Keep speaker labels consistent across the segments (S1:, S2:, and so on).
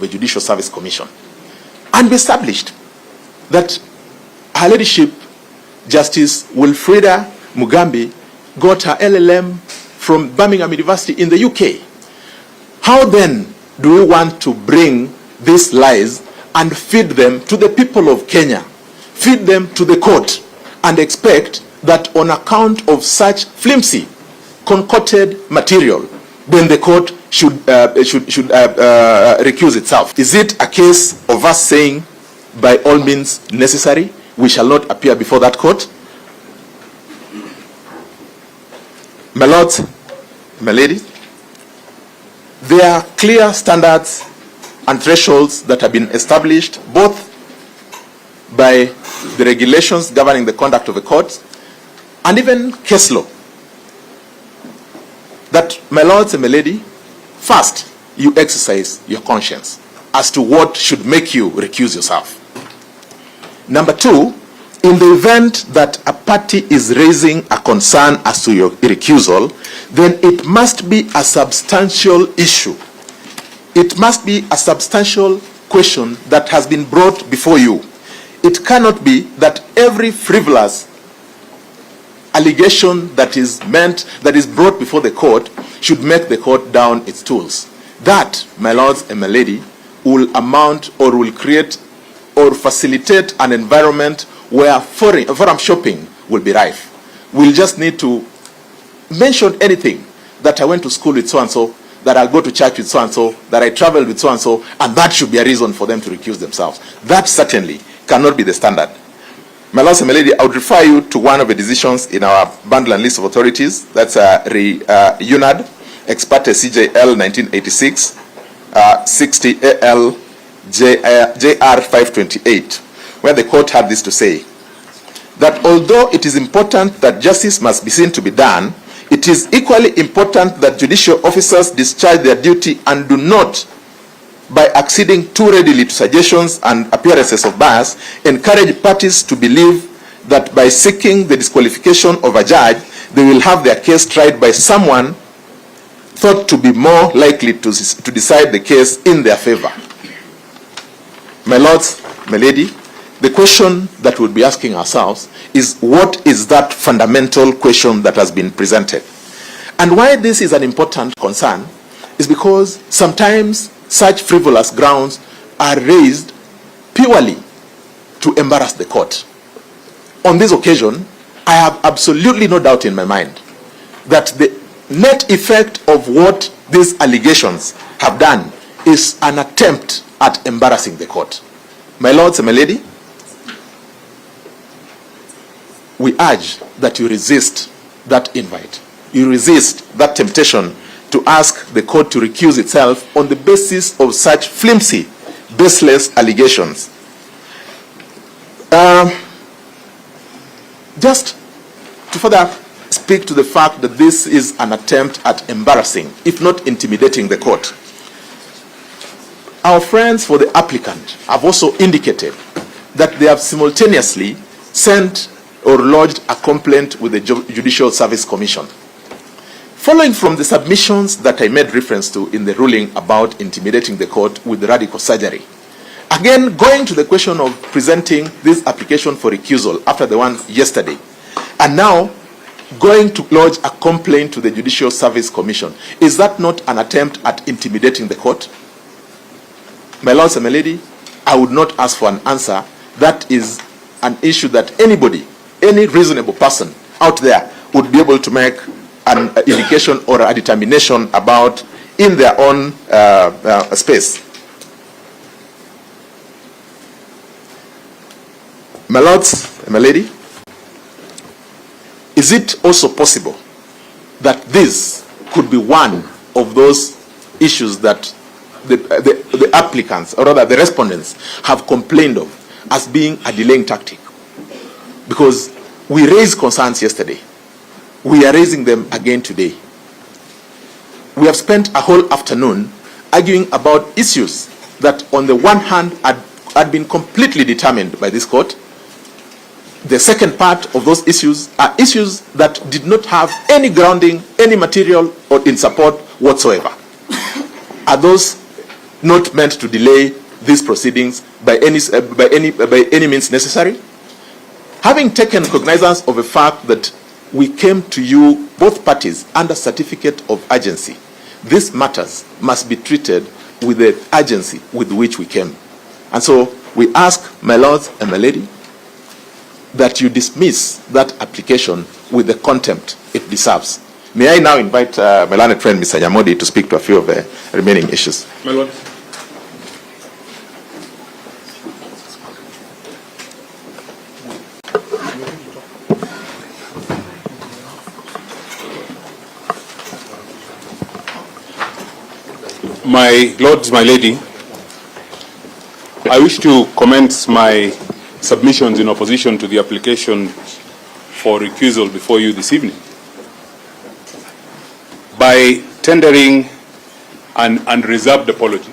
S1: of a Judicial Service Commission. And we established that Her Ladyship, Justice Wilfrida Mugambi, got her LLM from Birmingham University in the UK. How then do we want to bring these lies and feed them to the people of Kenya, feed them to the court, and expect that on account of such flimsy, concocted material, then the court should recuse itself? Is it a case of us saying, by all means necessary, we shall not appear before that court? My lords, my ladies, there are clear standards and thresholds that have been established both by the regulations governing the conduct of the courts and even case law. That, my lords and my lady, first, you exercise your conscience as to what should make you recuse yourself. Number two, in the event that a party is raising a concern as to your recusal, then it must be a substantial issue. It must be a substantial question that has been brought before you. It cannot be that every frivolous allegation that is brought before the court should make the court down its tools. That, my lords and my lady, will amount or will create or facilitate an environment where forum shopping will be rife. We'll just need to mention anything, that I went to school with so-and-so, that I'll go to church with so-and-so, that I traveled with so-and-so, and that should be a reason for them to recuse themselves. That certainly cannot be the standard. My lords and my lady, I would refer you to one of the decisions in our bundle and list of authorities. That's UNAD, Ex parte CJL 1986, 60 AL JR 528, where the court had this to say, that although it is important that justice must be seen to be done, it is equally important that judicial officers discharge their duty and do not, by acceding too readily to suggestions and appearances of bias, encourage parties to believe that by seeking the disqualification of a judge, they will have their case tried by someone thought to be more likely to decide the case in their favor. My lords, my lady, the question that we'll be asking ourselves is, what is that fundamental question that has been presented? And why this is an important concern is because sometimes such frivolous grounds are raised purely to embarrass the court. On this occasion, I have absolutely no doubt in my mind that the net effect of what these allegations have done is an attempt at embarrassing the court. My lords and my lady, we urge that you resist that invite. You resist that temptation to ask the court to recuse itself on the basis of such flimsy, baseless allegations. Just to further speak to the fact that this is an attempt at embarrassing, if not intimidating, the court. Our friends for the applicant have also indicated that they have simultaneously sent or lodged a complaint with the Judicial Service Commission. Following from the submissions that I made reference to in the ruling about intimidating the court with radical surgery, again going to the question of presenting this application for recusal after the one yesterday, and now going to lodge a complaint to the Judicial Service Commission, is that not an attempt at intimidating the court? My lords and my lady, I would not ask for an answer. That is an issue that anybody, any reasonable person out there would be able to make an indication or a determination about in their own space. My lords and my lady, is it also possible that this could be one of those issues that the applicants, or rather the respondents, have complained of as being a delaying tactic? Because we raised concerns yesterday. We are raising them again today. We have spent a whole afternoon arguing about issues that on the one hand had been completely determined by this court. The second part of those issues are issues that did not have any grounding, any material or in support whatsoever. Are those not meant to delay these proceedings by any means necessary. Having taken cognizance of the fact that we came to you, both parties, under certificate of urgency, these matters must be treated with the urgency with which we came. And so we ask, my lords and my lady, that you dismiss that application with the contempt it deserves. May I now invite my learned friend, Mr. Nyamodi, to speak to a few of the remaining issues.
S2: My lord. My lords, my lady, I wish to commence my submissions in opposition to the application for recusal before you this evening by tendering an unreserved apology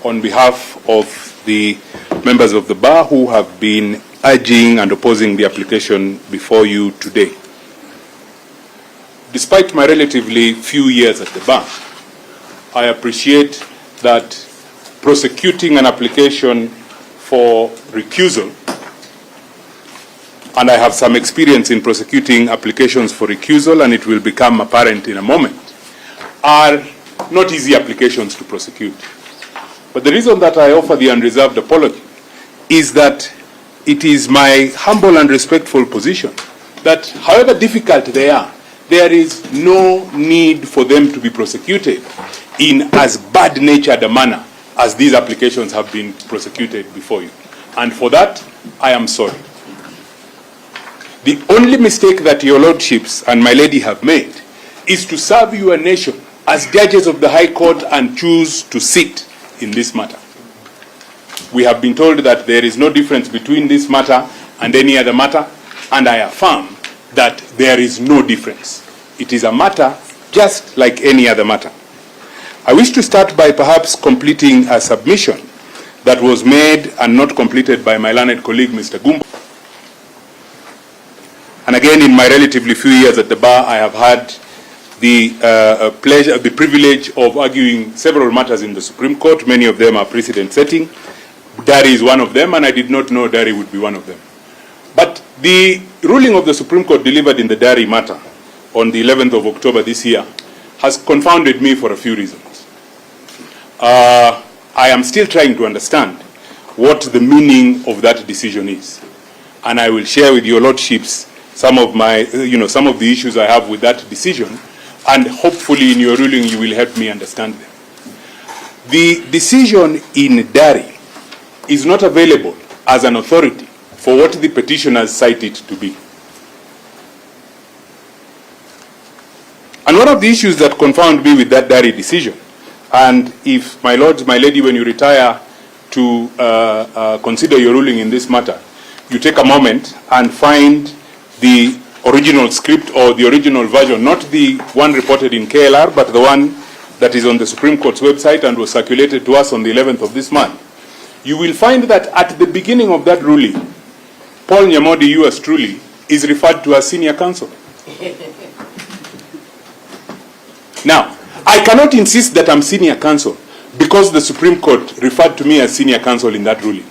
S2: on behalf of the members of the bar who have been urging and opposing the application before you today. Despite my relatively few years at the bar, I appreciate that prosecuting an application for recusal, and I have some experience in prosecuting applications for recusal, and it will become apparent in a moment, are not easy applications to prosecute. But the reason that I offer the unreserved apology is that it is my humble and respectful position that however difficult they are, there is no need for them to be prosecuted in as bad-natured a manner as these applications have been prosecuted before you. And for that, I am sorry. The only mistake that your lordships and my lady have made is to serve your nation as judges of the High Court and choose to sit in this matter. We have been told that there is no difference between this matter and any other matter, and I affirm that there is no difference. It is a matter just like any other matter. I wish to start by perhaps completing a submission that was made and not completed by my learned colleague, Mr. Gumbo. And again, in my relatively few years at the bar, I have had the the privilege of arguing several matters in the Supreme Court. Many of them are precedent-setting. Dari is one of them, and I did not know Dari would be one of them. But the ruling of the Supreme Court delivered in the Dari matter on the 11th of October this year has confounded me for a few reasons. I am still trying to understand what the meaning of that decision is, and I will share with your lordships some of my, some of the issues I have with that decision, and hopefully in your ruling you will help me understand them. The decision in Dari is not available as an authority for what the petitioners cite it to be. And one of the issues that confound me with that Dari decision, and if my lords, my lady, when you retire to consider your ruling in this matter, you take a moment and find the original script or the original version, not the one reported in KLR, but the one that is on the Supreme Court's website and was circulated to us on the 11th of this month, you will find that at the beginning of that ruling, Paul Nyamodi, yours truly, is referred to as senior counsel. Now, I cannot insist that I'm senior counsel because the Supreme Court referred to me as senior counsel in that ruling.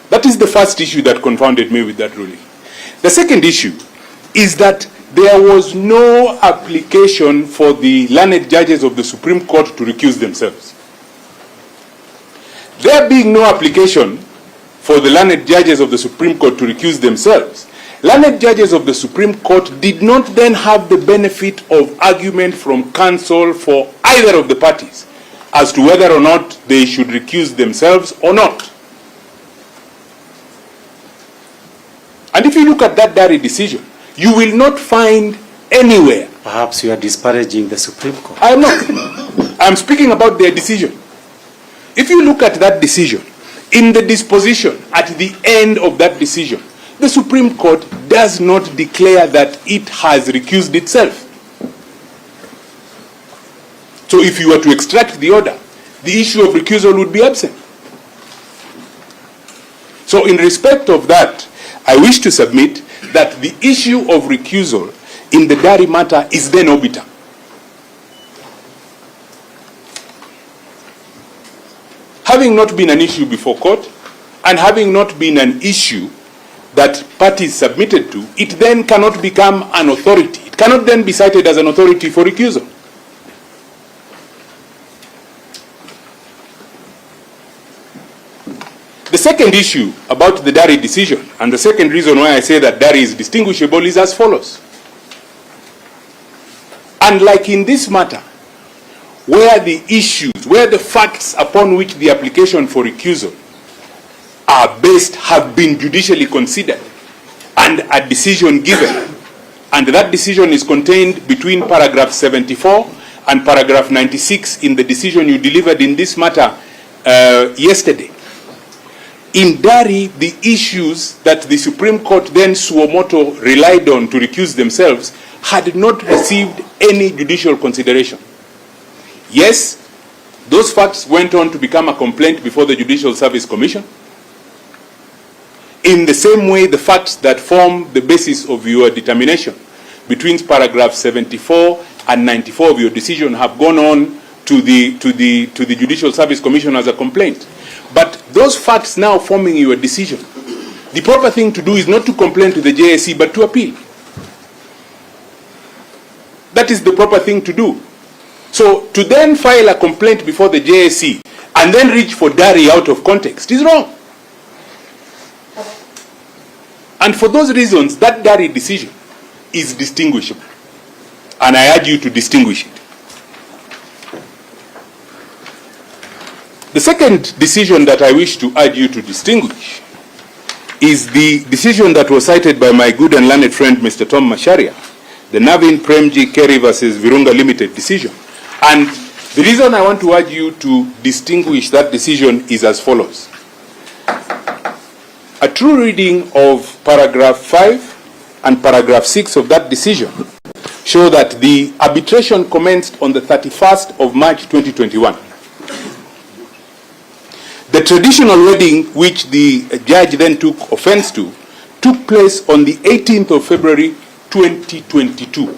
S2: That is the first issue that confounded me with that ruling. The second issue is that there was no application for the learned judges of the Supreme Court to recuse themselves. There being no application for the learned judges of the Supreme Court to recuse themselves, learned judges of the Supreme Court did not then have the benefit of argument from counsel for either of the parties as to whether or not they should recuse themselves or not. And if you look at that Dari decision, you will not find anywhere.
S3: Perhaps you are disparaging the Supreme Court.
S1: I am not. I am speaking about their decision. If you look at that decision, in the disposition at the end of that decision, the Supreme Court does not declare that it has recused itself. So if you were to extract the order, the issue of recusal would be absent. So in respect of that, I wish to submit that the issue of recusal in the Dari matter is then obiter.
S2: having not been an issue before court, and having not been an issue that parties submitted to, it then cannot become an authority. It cannot then be cited as an authority for recusal. The second issue about the Dari decision, and the second reason why I say that Dari is distinguishable, is as follows. Unlike in this matter, where the issues, where the facts upon which the application for recusal are based have been judicially considered and a decision given, and that decision is contained between paragraph 74 and paragraph 96 in the decision you delivered in this matter yesterday. In Dari, the issues that the Supreme Court then suo moto relied on to recuse themselves had not received any judicial consideration. Yes, those facts went on to become a complaint before the Judicial Service Commission. In the same way, the facts that form the basis of your determination between paragraph 74 and 94 of your decision have gone on to the Judicial Service Commission as a complaint. But those facts now forming your decision, the proper thing to do is not to complain to the JSC, but to appeal. That is the proper thing to do. So to then file a complaint before the JSC and then reach for Dari out of context is wrong. And for those reasons, that Dari decision is distinguishable. And I urge you to distinguish it. The second decision that I wish to urge you to distinguish is the decision that was cited by my good and learned friend, Mr. Tom Macharia, the Navin Premji Kerry versus Virunga Limited decision. And the reason I want to urge you to distinguish that decision is as follows. A true reading of paragraph 5 and paragraph 6 of that decision show that the arbitration commenced on the 31st of March 2021. The traditional wedding, which the judge then took offense to, took place on the 18th of February 2022.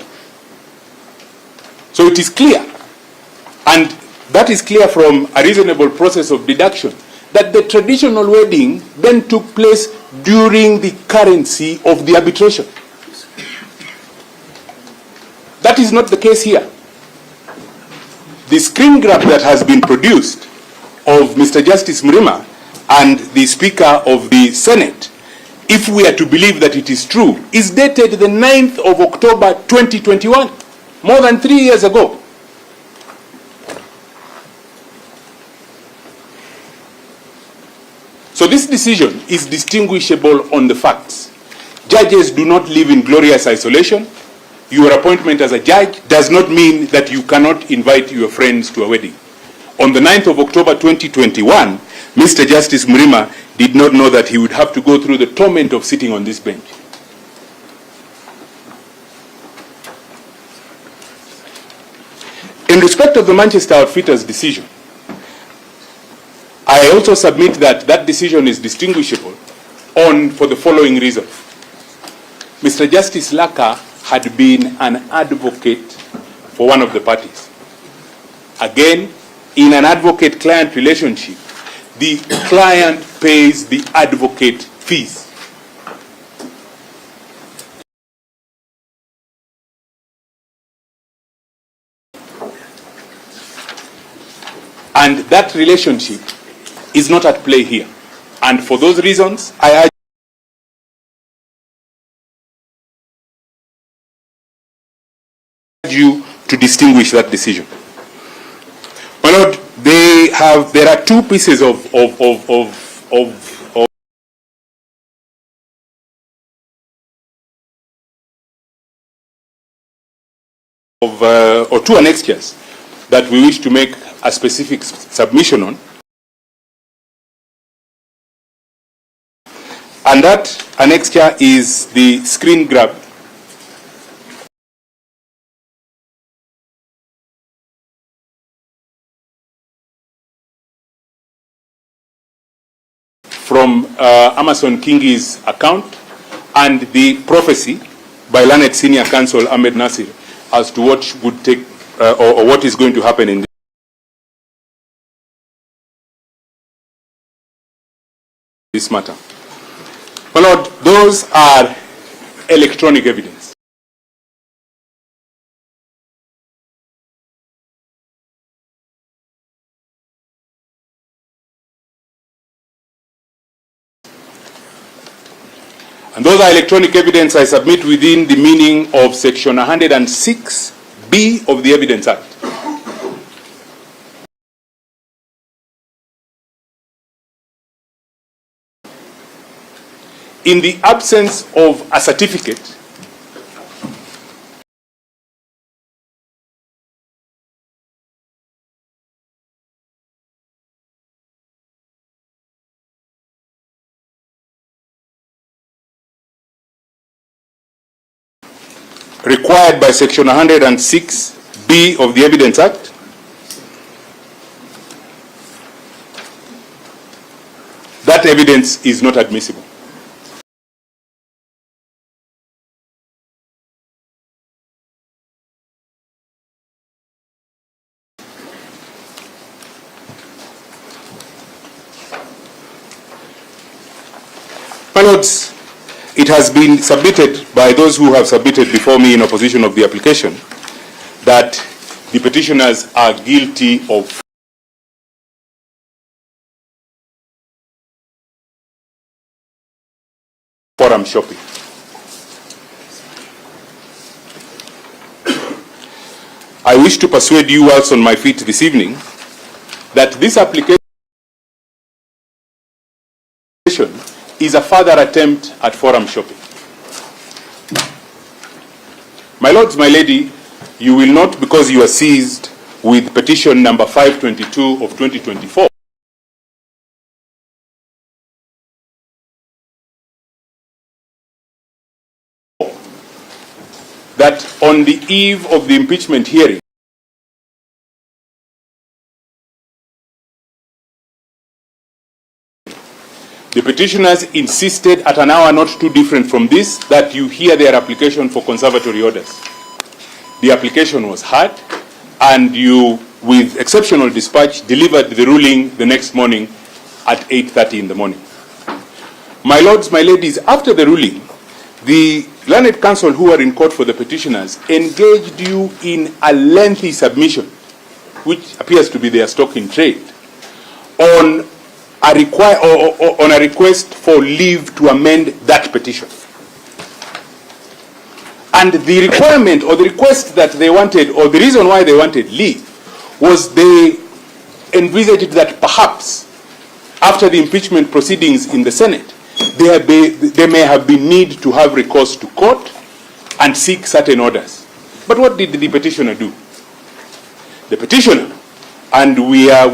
S2: So it is clear, and that is clear from a reasonable process of deduction, that the traditional wedding then took place during the currency of the arbitration. That is not the case here. The screen grab that has been produced of Mr. Justice Mrima and the Speaker of the Senate, if we are to believe that it is true, is dated the 9th of October 2021, more than 3 years ago. So this decision is distinguishable on the facts. Judges do not live in glorious isolation. Your appointment as a judge does not mean that you cannot invite your friends to a wedding. On the 9th of October 2021, Mr. Justice Mrima did not know that he would have to go through the torment of sitting on this bench. In respect of the Manchester Outfitters decision, I also submit that that decision is distinguishable for the following reason. Mr. Justice Laka had been an advocate for one of the parties. Again, in an advocate-client relationship, the client pays the advocate fees. And that relationship is not at play here. And for those reasons, I urge you to distinguish that decision. My Lord, there are two pieces or two annexures that we wish to make a specific submission on. And that annexure is the screen grab from Amason Kingi's account and the prophecy by learned senior counsel Ahmed Nasir as to what would take or what is going to happen in this matter. My Lord, those are electronic evidence. And those are electronic evidence I submit within the meaning of Section 106B of the Evidence Act. In the absence of a certificate, required by Section 106B of the Evidence Act, that evidence is not admissible. My Lords, it has been submitted by those who have submitted before me in opposition of the application that the petitioners are guilty of forum shopping. I wish to persuade you also on my feet this evening that this application is a further attempt at forum shopping. My Lords, my Lady, you will not, because you are seized with petition number 522 of 2024, that on the eve of the impeachment hearing, the petitioners insisted at an hour not too different from this that you hear their application for conservatory orders. The application was heard, and you, with exceptional dispatch, delivered the ruling the next morning at 8:30 in the morning. My Lords, my Ladies, after the ruling, the learned counsel who are in court for the petitioners engaged you in a lengthy submission, which appears to be their stock in trade, on a request for leave to amend that petition. And the requirement or the request that they wanted, or the reason why they wanted leave, was they envisaged that perhaps after the impeachment proceedings in the Senate, there may have been need to have recourse to court and seek certain orders. But what did the petitioner do? The petitioner, and we are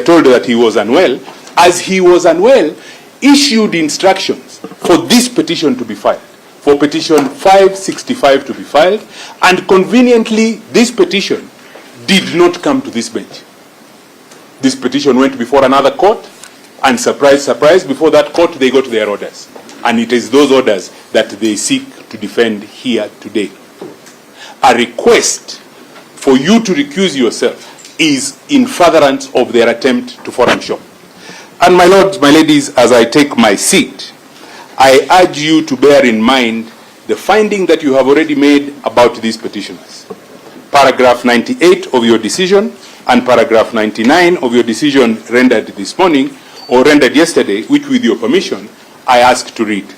S2: told that he was unwell. As he was unwell, issued instructions for this petition to be filed, for petition 565 to be filed, and conveniently, this petition did not come to this bench. This petition went before another court, and surprise, surprise, before that court, they got their orders. And it is those orders that they seek to defend here today. A request for you to recuse yourself is in furtherance of their attempt to forum shop. And my Lords, my Ladies, as I take my seat, I urge you to bear in mind the finding that you have already made about these petitioners. Paragraph 98 of your decision and paragraph 99 of your decision rendered this morning, or rendered yesterday, which with your permission, I ask to read.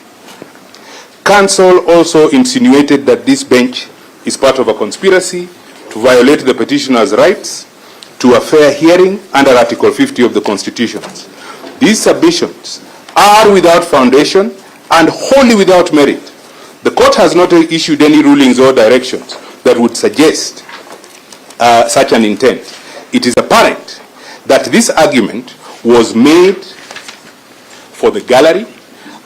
S2: Counsel also insinuated that this bench is part of a conspiracy to violate the petitioner's rights to a fair hearing under Article 50 of the Constitution. These submissions are without foundation and wholly without merit. The court has not issued any rulings or directions that would suggest such an intent. It is apparent that this argument was made for the gallery,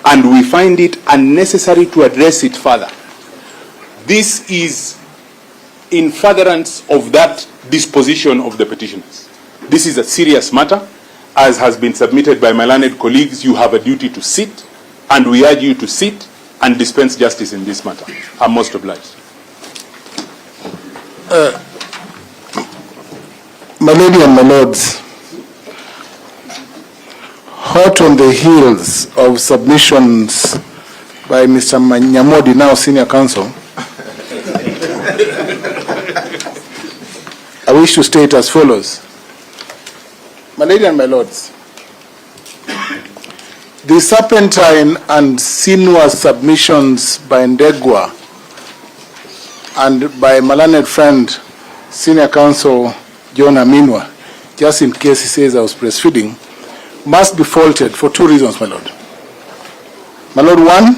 S2: and we find it unnecessary to address it further. This is in furtherance of that disposition of the petitioners. This is a serious matter. As has been submitted by my learned colleagues, you have a duty to sit, and we urge you to sit and dispense justice in this matter. I'm most obliged.
S4: My Lady and my Lords, hot on the heels of submissions by Mr. Nyamodi, now senior counsel, I wish to state as follows. My lady and my lords, the serpentine and sinuous submissions by Ndegwa and by my learned friend, senior counsel John Aminwa, just in case he says I was breastfeeding, must be faulted for two reasons, my lord. My lord, one,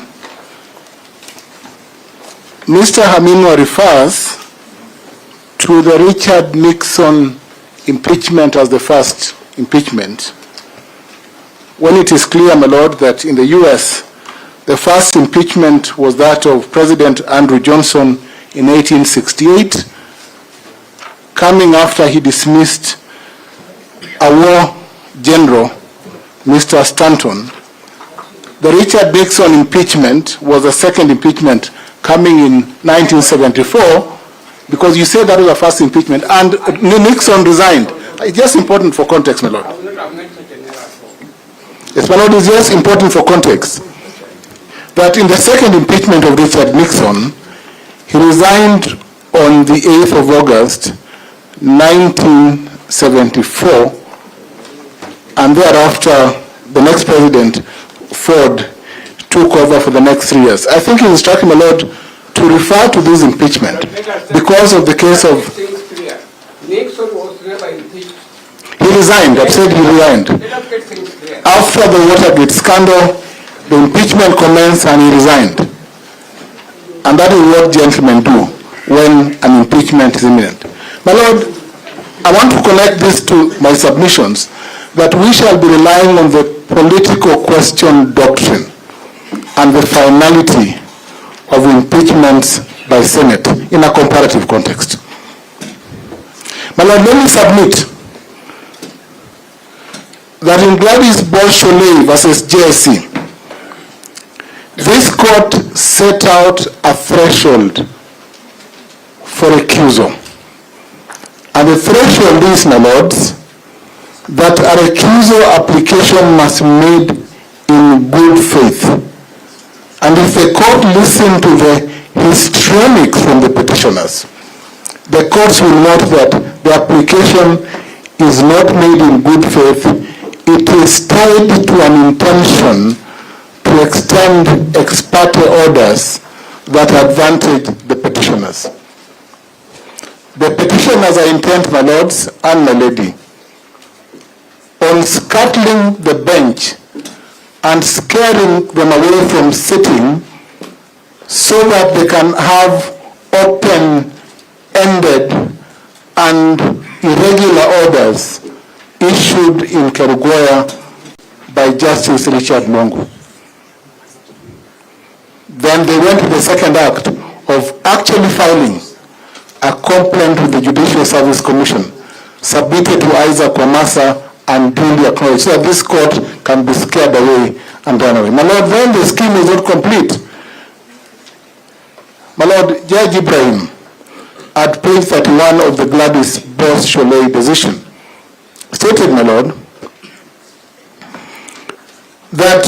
S4: Mr. Aminwa refers to the Richard Nixon impeachment as the first impeachment, when it is clear, my lord, that in the US, the first impeachment was that of President Andrew Johnson in 1868, coming after he dismissed a war general, Mr. Stanton. The Richard Nixon impeachment was the second impeachment coming in 1974, because you said that was the first impeachment, and Nixon resigned. It's just important for context, my lord. Yes, my lord, it's just important for context that in the second impeachment of Richard Nixon, he resigned on the 8th of August, 1974, and thereafter, the next president, Ford, took over for the next 3 years. I think it is striking, my lord, to refer to this impeachment because of the case of...
S5: Nixon was never impeached.
S4: He resigned. I've said he resigned. After the Watergate scandal, the impeachment commenced and he resigned. And that is what gentlemen do when an impeachment is imminent. My lord, I want to connect this to my submissions that we shall be relying on the political question doctrine and the finality of impeachments by Senate in a comparative context. My lord, let me submit that in Gladys Bolsholay versus JSC, this court set out a threshold for recusal. And the threshold is, my lords, that a recusal application must be made in good faith. And if the court listened to the histrionics from the petitioners, the courts will note that the application is not made in good faith. It is tied to an intention to extend ex parte orders that advantage the petitioners. The petitioners are intent, my lords and my lady, on scuttling the bench and scaring them away from sitting so that they can have open-ended and irregular orders issued in Kerugoya by Justice Richard Longo. Then they went to the second act of actually filing a complaint with the Judicial Service Commission submitted to Isaac Wamasa and duly acknowledged, so that this court can be scared away and run away. My lord, then the scheme is not complete. My lord, Judge Ibrahim, at page 31 of the Gladys Bolsholay decision, stated, my lord, that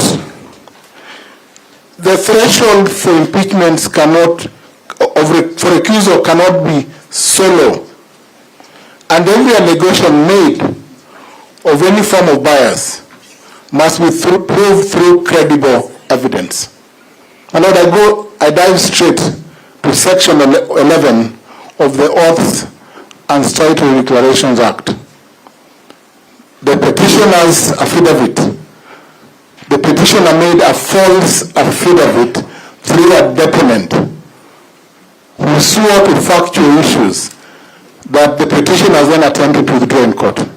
S4: the threshold for impeachments cannot, for recusal cannot be so low, and every allegation made of any form of bias must be proved through credible evidence. My lord, I dive straight to section 11 of the Oaths and Statutory Declarations Act. The petitioner's affidavit. The petitioner made a false affidavit through a deponent who swore to factual issues that the petitioner then attempted to withdraw in court.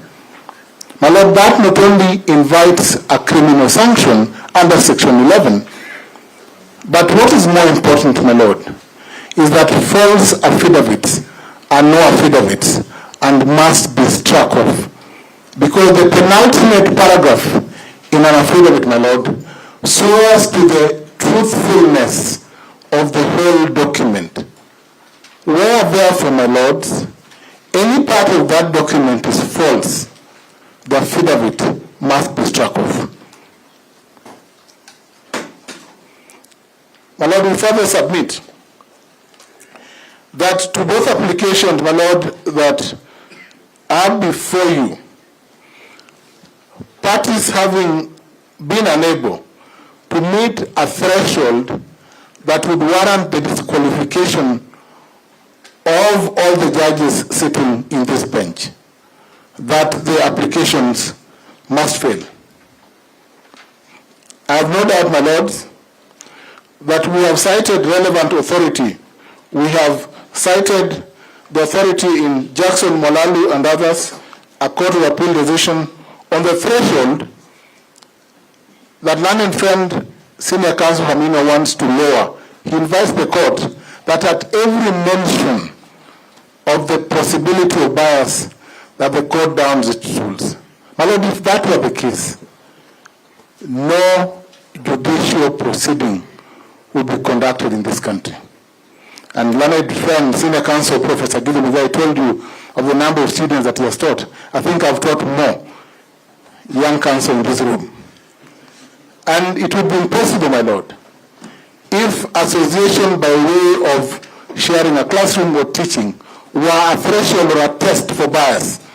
S4: My lord, that not only invites a criminal sanction under section 11, but what is more important, my lord, is that false affidavits are no affidavits and must be struck off. Because the penultimate paragraph in an affidavit, my lord, swears to the truthfulness of the whole document. Where therefore, my lords, any part of that document is false, the affidavit must be struck off. My Lord, we further submit that to both applications, my Lord, that are before you, parties having been unable to meet a threshold that would warrant the disqualification of all the judges sitting in this bench, that the applications must fail. I have no doubt, my lords, that we have cited relevant authority. We have cited the authority in Jackson, Molalu, and others, a court of appeal decision on the threshold that learned friend Senior Counsel Hamina wants to lower. He invites the court that at every mention of the possibility of bias, that the court downs its rules. My Lord, if that were the case, no judicial proceeding would be conducted in this country. And learned friend, Senior Counsel Professor Gideon, I told you of the number of students that he has taught. I think I've taught more young counsel in this room. And it would be impossible, my Lord, if association by way of sharing a classroom or teaching were a threshold or a test for bias,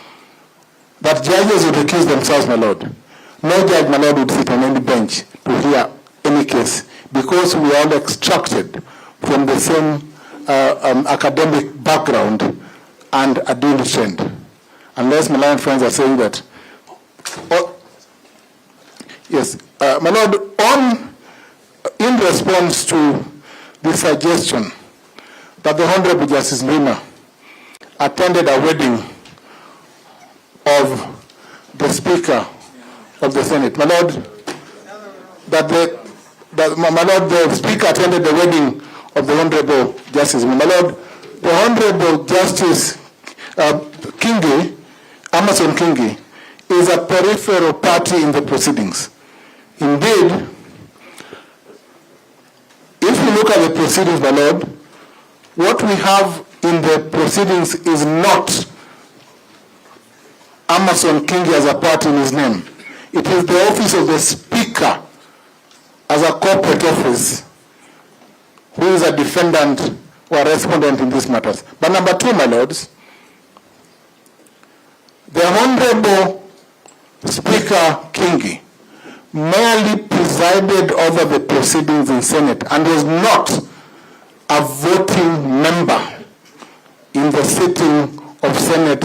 S4: that judges would recuse themselves, my Lord. No judge, my Lord, would sit on any bench to hear any case, because we are all extracted from the same academic background and a daily trend. Unless my learned friends are saying that. Oh, yes, my Lord, in response to the suggestion that the Honorable Justice Lima attended a wedding of the Speaker of the Senate, my Lord, the Speaker attended the wedding of the Honorable Justice. My Lord, the Honorable Justice Kingi, Amason Kingi, is a peripheral party in the proceedings. Indeed, if you look at the proceedings, my Lord, what we have in the proceedings is not Amason Kingi as a party in his name. It is the office of the Speaker as a corporate office who is a defendant or a respondent in these matters. But number two, my lords, the Honorable Speaker Kingi merely presided over the proceedings in Senate and was not a voting member in the sitting of Senate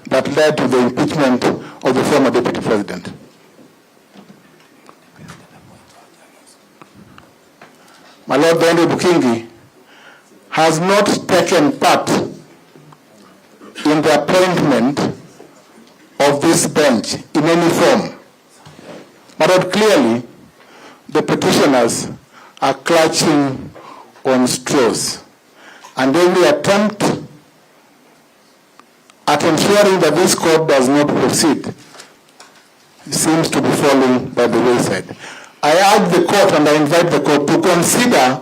S4: that led to the impeachment of the former Deputy President. My Lord, the Honorable Kingi has not taken part in the appointment of this bench in any form. My Lord, clearly, the petitioners are clutching on straws, and every attempt at ensuring that this court does not proceed seems to be falling by the wayside. I urge the court and I invite the court to consider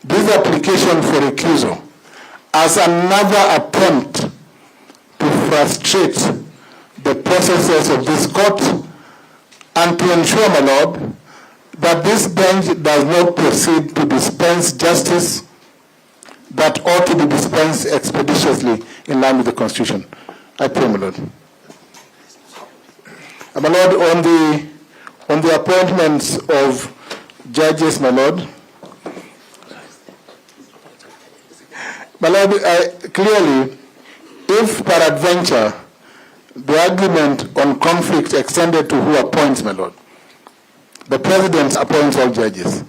S4: this application for recusal as another attempt to frustrate the processes of this court and to ensure, my Lord, that this bench does not proceed to dispense justice that ought to be dispensed expeditiously in line with the Constitution. I pray, my Lord. My Lord, on the appointments of judges, my Lord, clearly, if peradventure the argument on conflict extended to who appoints, my Lord, the President appoints all judges,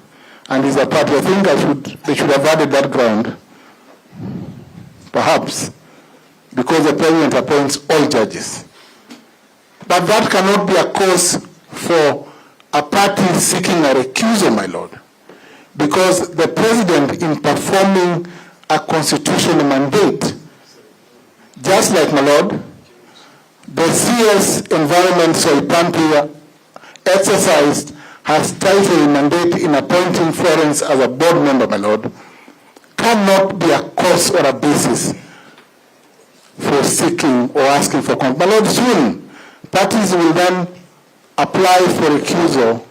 S4: and is a party. I think they should have added that ground, perhaps, because the President appoints all judges. But that cannot be a cause for a party seeking a recusal, my Lord, because the President, in performing a constitutional mandate, just like, my Lord, the CS Environment Soipantia exercised her statutory mandate in appointing Florence as a board member, my Lord, cannot be a cause or a basis for seeking or asking for conflict. My Lord, soon, parties will then apply for recusal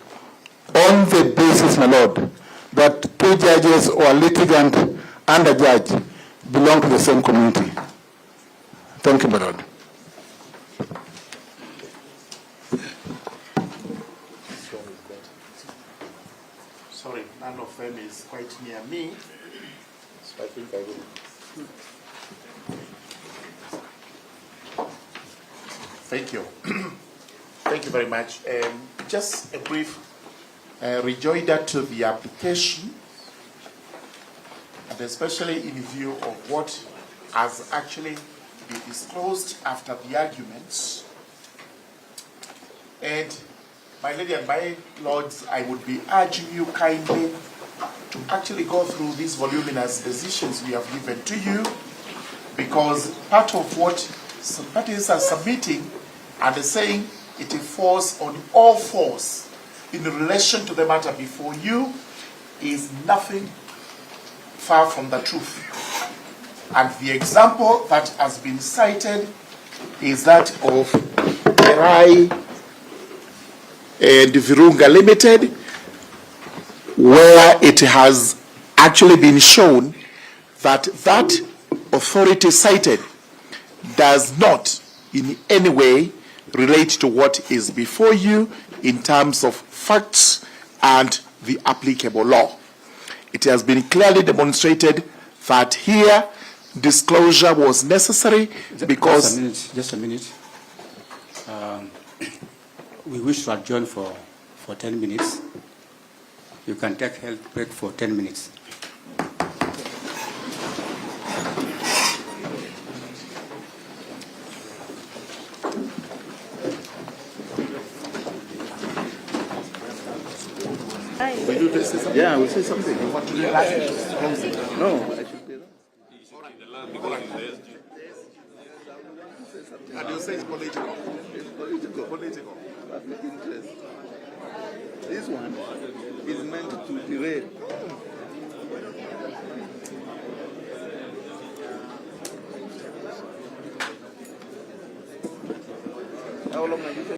S4: on the basis, my Lord, that two judges or a litigant and a judge belong to the same community. Thank you, my lord.
S6: Sorry, none of them is quite near me, so I think I will. Thank you. Thank you very much. Just a brief rejoinder to the application, and especially in view of what has actually been disclosed after the arguments. And my lady and my lords, I would be urging you kindly to actually go through these voluminous decisions we have given to you, because part of what some parties are submitting and saying it falls on all fours in relation to the matter before you is nothing far from the truth. And the example that has been cited is that of Erai and Virunga Limited, where it has actually been shown that that authority cited does not in any way relate to what is before you in terms of facts and the applicable law. It has been clearly demonstrated that here disclosure was necessary because...
S3: Just a minute. We wish to adjourn for 10 minutes. You can take health break for 10 minutes.
S6: Will you say something? Yeah, I will say something. You want to no, I should be there. And you say it's political. It's political. Political. Public interest. This one is meant to derail. How long are you?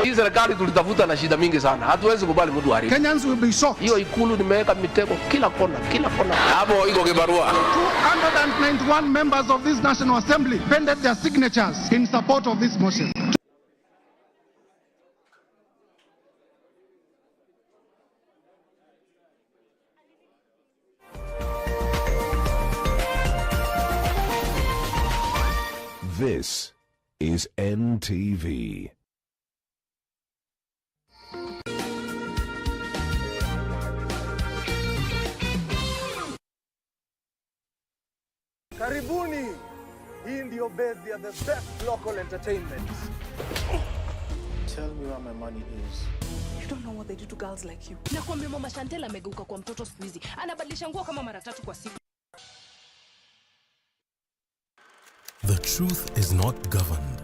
S5: Hii serikali tulitafuta na shida mingi sana. Hatuwezi kubali mtu haribu.
S7: Kenyans will be shocked.
S5: Hiyo ikulu nimeweka mitego kila kona, kila kona. Hapo iko kibarua.
S7: 291 members of this National Assembly pended their signatures in support of this motion.
S8: This is NTV.
S9: Karibuni. Hii ndio base ya the best local entertainment.
S6: Tell me where my money is.
S10: You don't know what they do to girls like you. Nakwambia mama Chantel amegeuka kwa mtoto siku hizi. Anabadilisha nguo kama mara 3 kwa siku.
S11: The truth is not governed.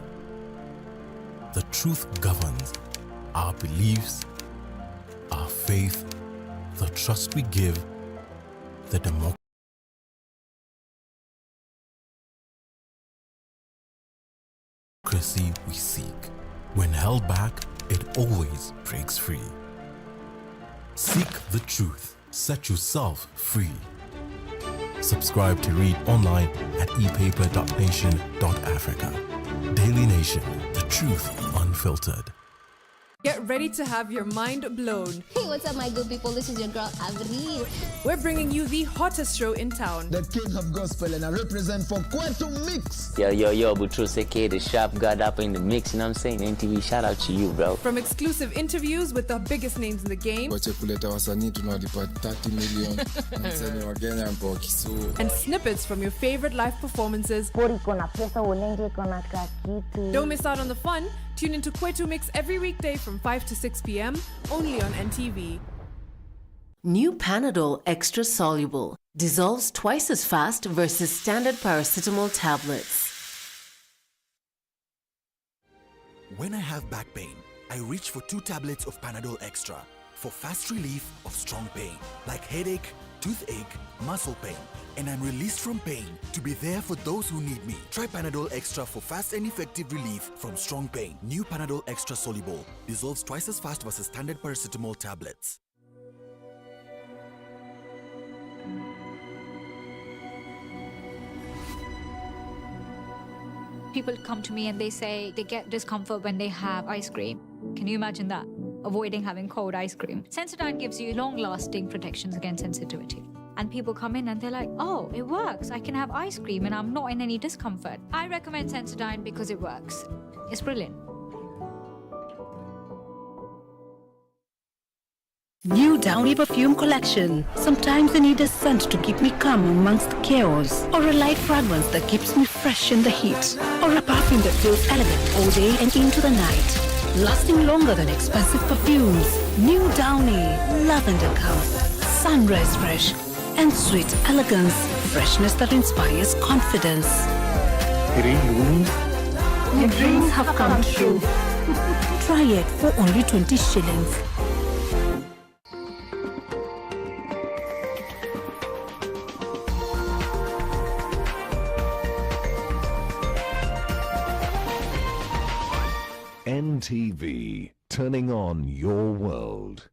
S11: The truth governs our beliefs, our faith, the trust we give, the democracy we seek. When held back, it always breaks free. Seek the truth. Set yourself free. Subscribe to read online at epaper.nation.africa. Daily Nation, the truth unfiltered.
S12: Get ready to have your mind blown.
S13: Hey, what's up, my good people? This is your girl, Avril.
S12: We're bringing you the hottest show in town.
S14: The king of gospel, and I represent for Quantum Mix.
S15: Yo, Butrus, aka the sharp god up in the mix, you know what I'm saying? NTV, shout out to you, bro.
S12: From exclusive interviews with the biggest names in the game. And snippets from your favorite live performances. Don't miss out on the fun. Tune into Kwetu Mix every weekday from 5 to 6 p.m. only on NTV.
S16: New Panadol Extra Soluble dissolves twice as fast versus standard paracetamol tablets.
S17: When I have back pain, I reach for 2 tablets of Panadol Extra for fast relief of strong pain, like headache, toothache, muscle pain, and I'm released from pain to be there for those who need me. Try Panadol Extra for fast and effective relief from strong pain. New Panadol Extra Soluble dissolves twice as fast versus standard paracetamol tablets.
S18: People come to me and they say they get discomfort when they have ice cream. Can you imagine that? Avoiding having cold ice cream. Sensodyne gives you long-lasting protections against sensitivity. And people come in and they're like, oh, it works. I can have ice cream and I'm not in any discomfort. I recommend Sensodyne because it works. It's brilliant.
S19: New Downy perfume collection. Sometimes I need a scent to keep me calm amongst the chaos, or a light fragrance that keeps me fresh in the heat, or a perfume that feels elegant all day and into the night, lasting longer than expensive perfumes. New Downy, lavender calm, sunrise fresh, and sweet elegance, freshness that inspires confidence. Your dreams have come true. Try it for only 20 shillings.
S8: NTV, turning on your world.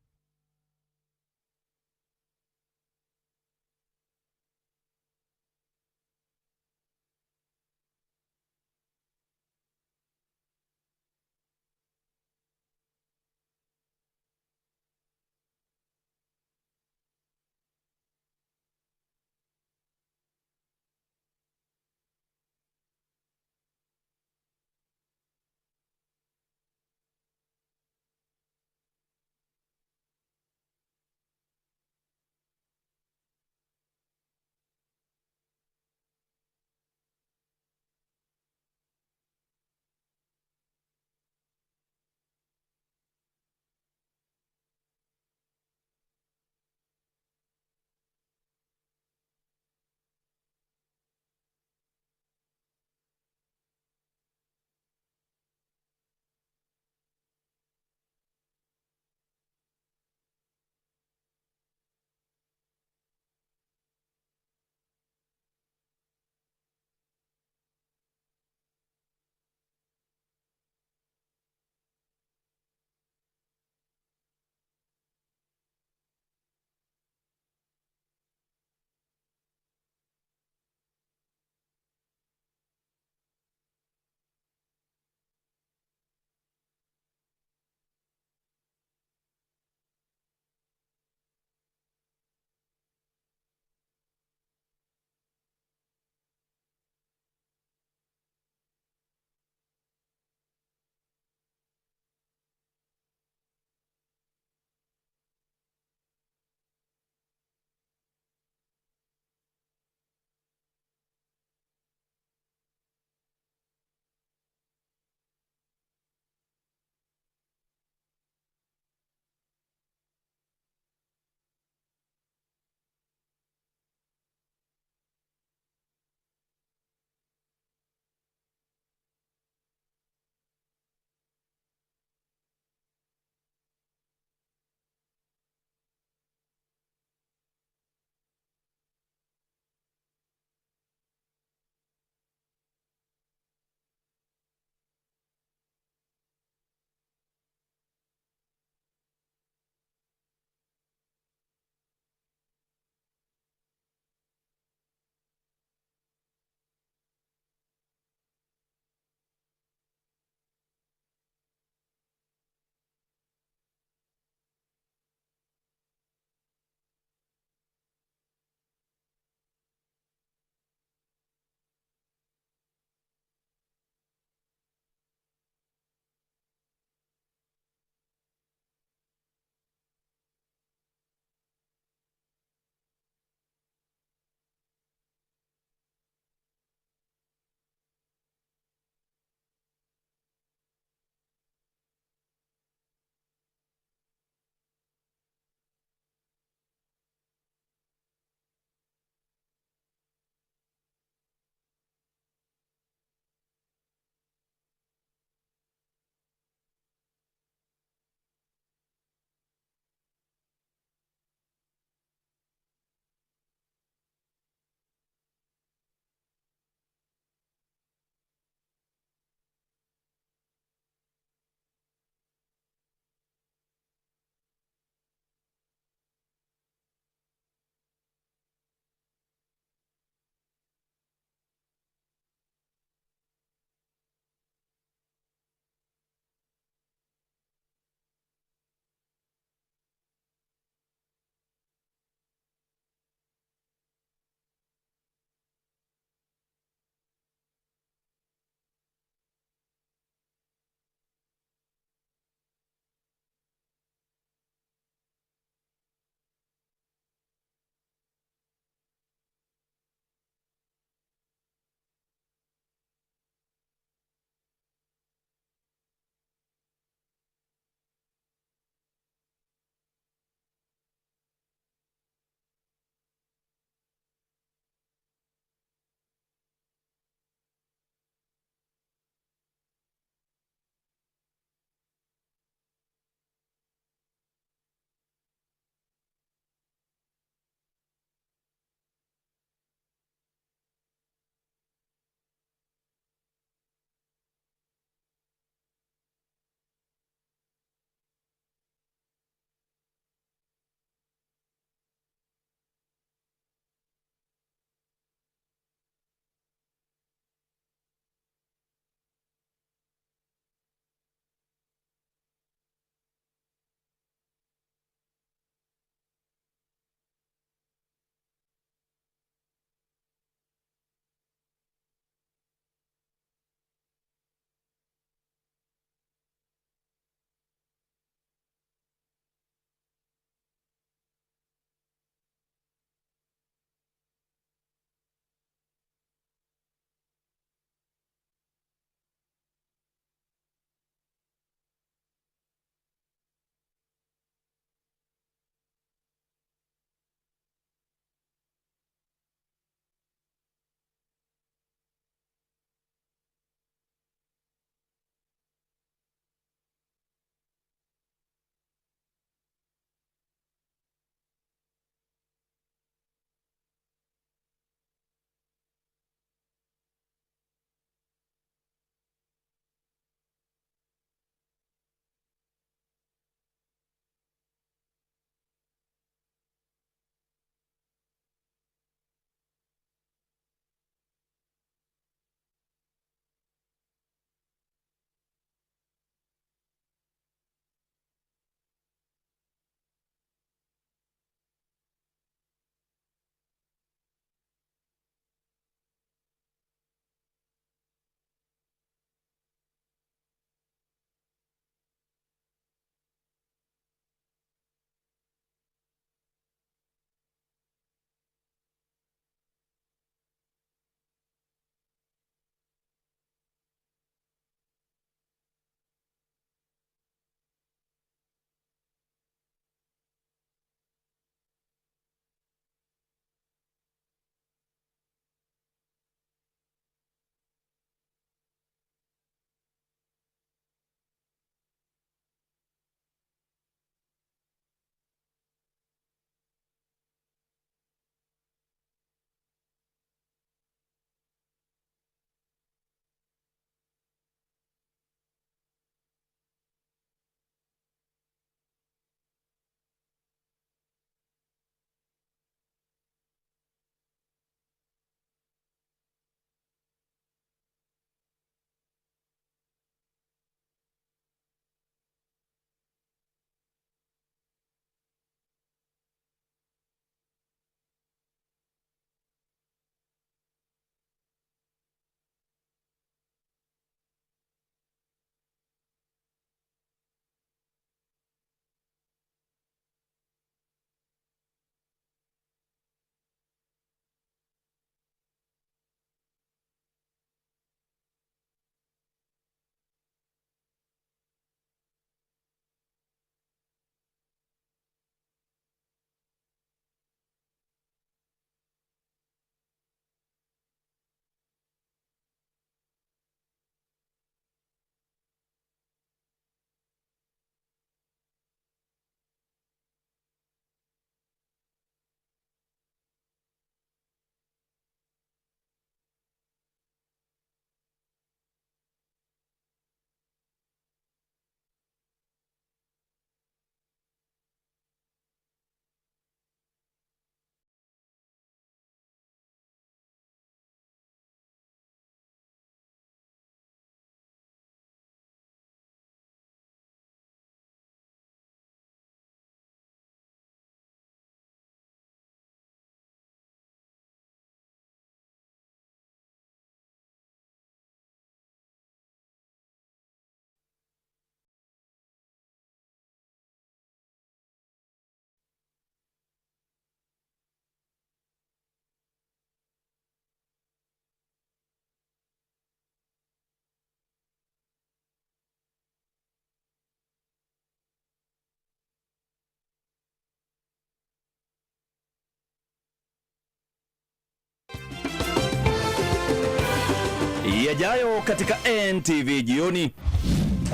S20: Yajayo katika NTV jioni.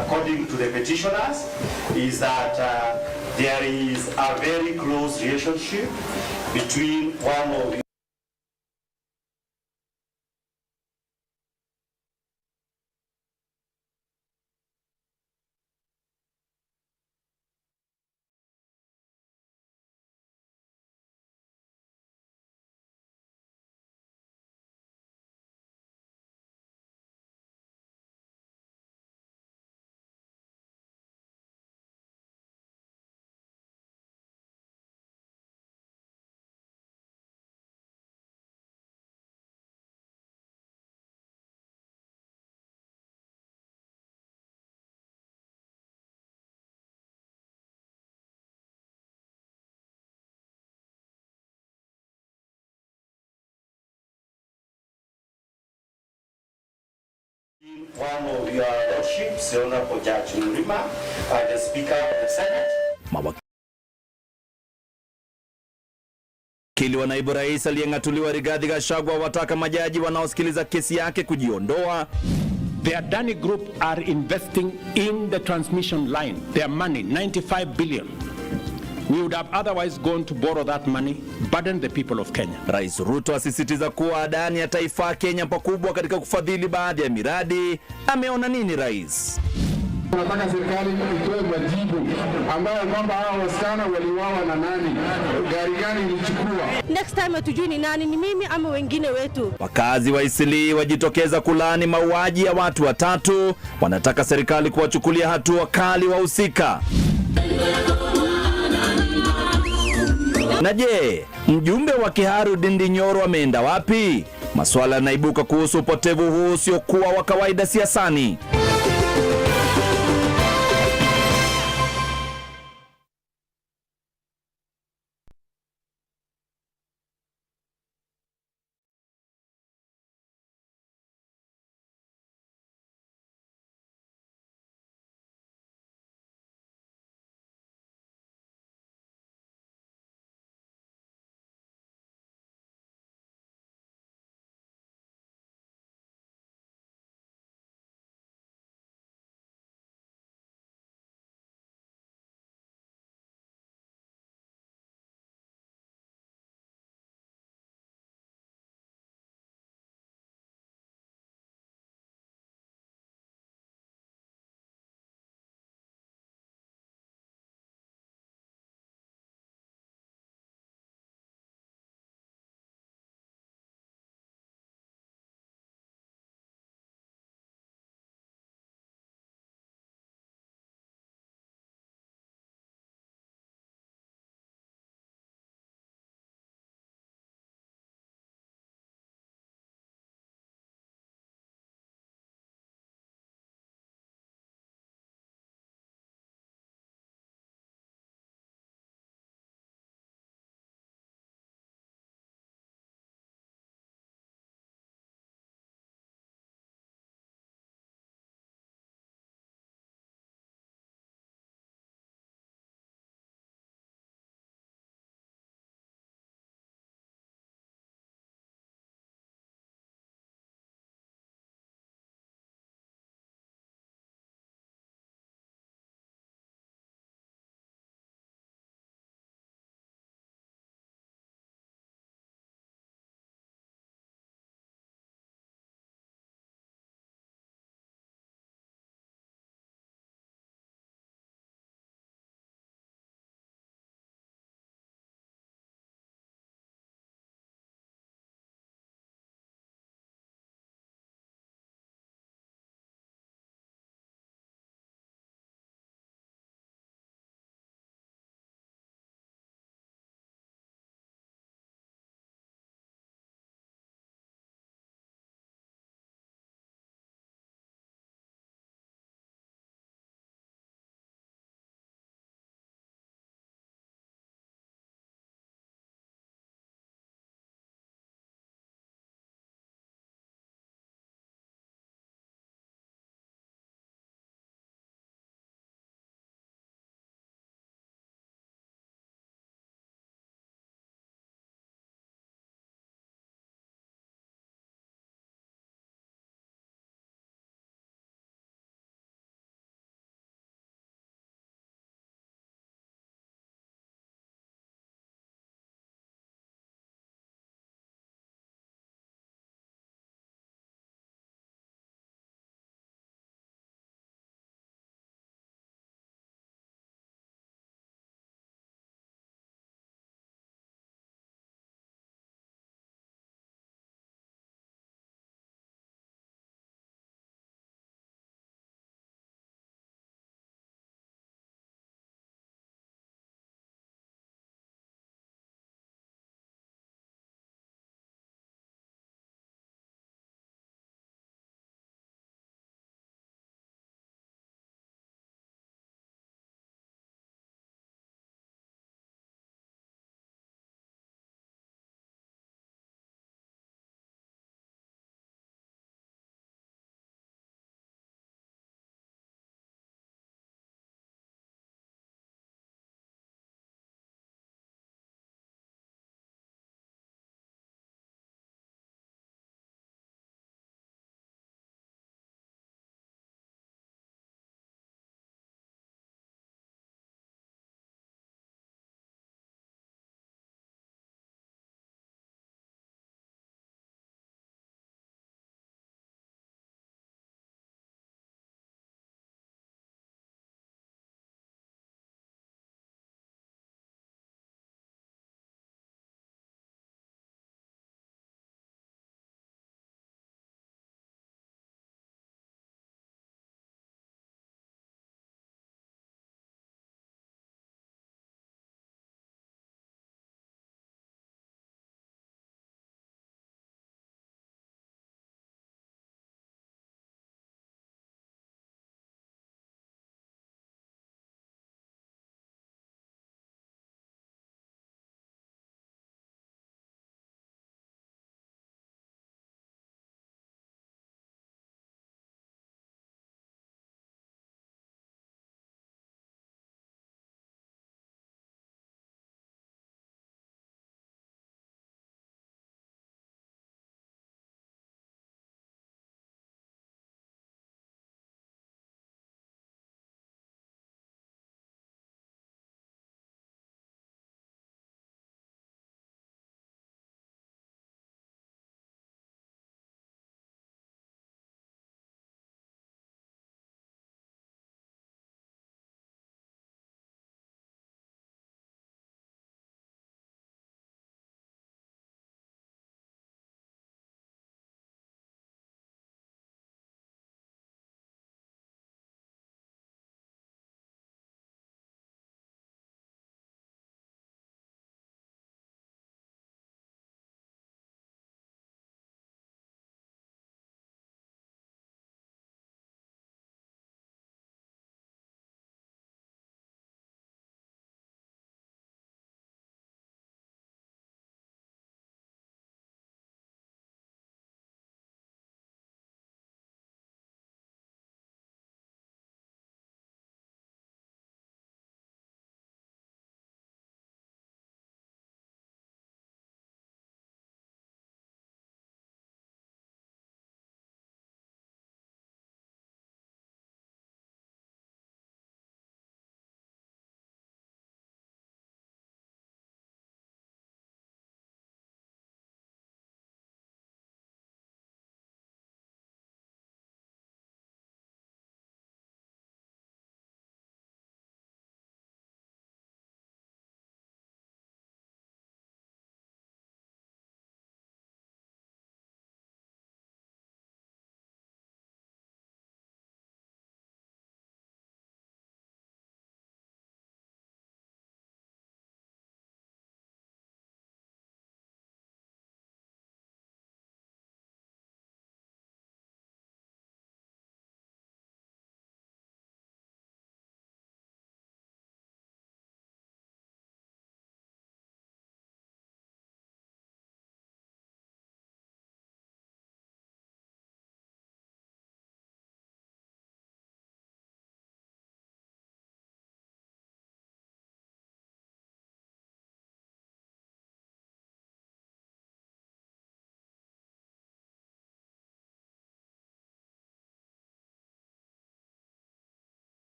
S21: According to the petitioners, is that there is a very close relationship between one of one of your lordships, the Honorable Judge Mrima, the Speaker of the Senate.
S20: Mawakili wa naibu rais aliyeng'atuliwa Rigathi Gachagua wataka majaji wanaosikiliza kesi yake kujiondoa.
S22: The Adani Group are investing in the transmission line. Their money, 95 billion. We would have otherwise gone to borrow that money, burden the people of Kenya.
S20: Rais Ruto asisitiza kuwa Adani ataifaa Kenya pakubwa katika kufadhili baadhi ya miradi. Ameona nini rais?
S4: Tunataka serikali itoe majibu ambayo kwamba hao wasichana waliuawa na nani, gari gani ilichukua.
S23: Next time hatujui ni nani, ni mimi ama wengine wetu.
S20: Wakazi wa Eastleigh wajitokeza kulaani mauaji ya watu watatu. Wanataka serikali kuwachukulia hatua kali wahusika. Na je, mjumbe wa Kiharu Ndindi Nyoro ameenda wapi? Maswala yanaibuka kuhusu upotevu huu usiokuwa wa kawaida siasani.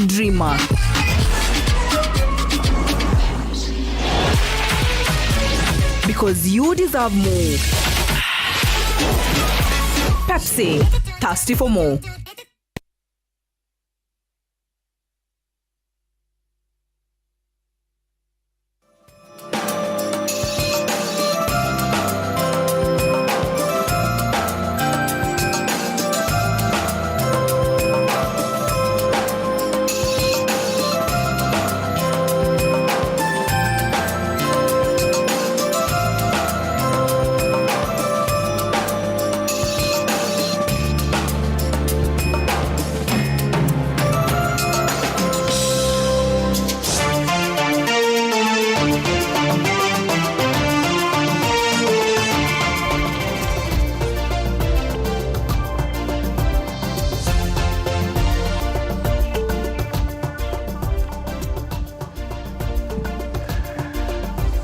S1: dreamer. Because you deserve more. Pepsi, thirsty for more.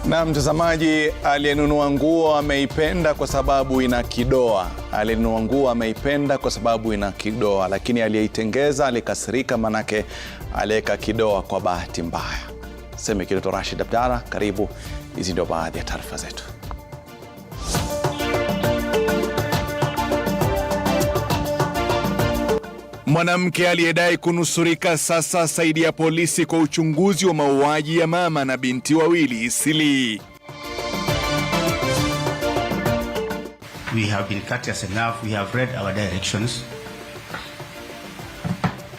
S2: Na mtazamaji, aliyenunua nguo ameipenda kwa sababu ina kidoa. Aliyenunua nguo ameipenda kwa sababu ina kidoa, lakini aliyeitengeza alikasirika manake aliweka kidoa kwa bahati mbaya. Sema kidoto Rashid Abdalla, karibu. Hizi ndio baadhi ya taarifa zetu. Mwanamke aliyedai kunusurika sasa saidia polisi kwa uchunguzi wa mauaji ya mama na binti wawili Isili.
S3: We have been courteous enough. We have read our directions.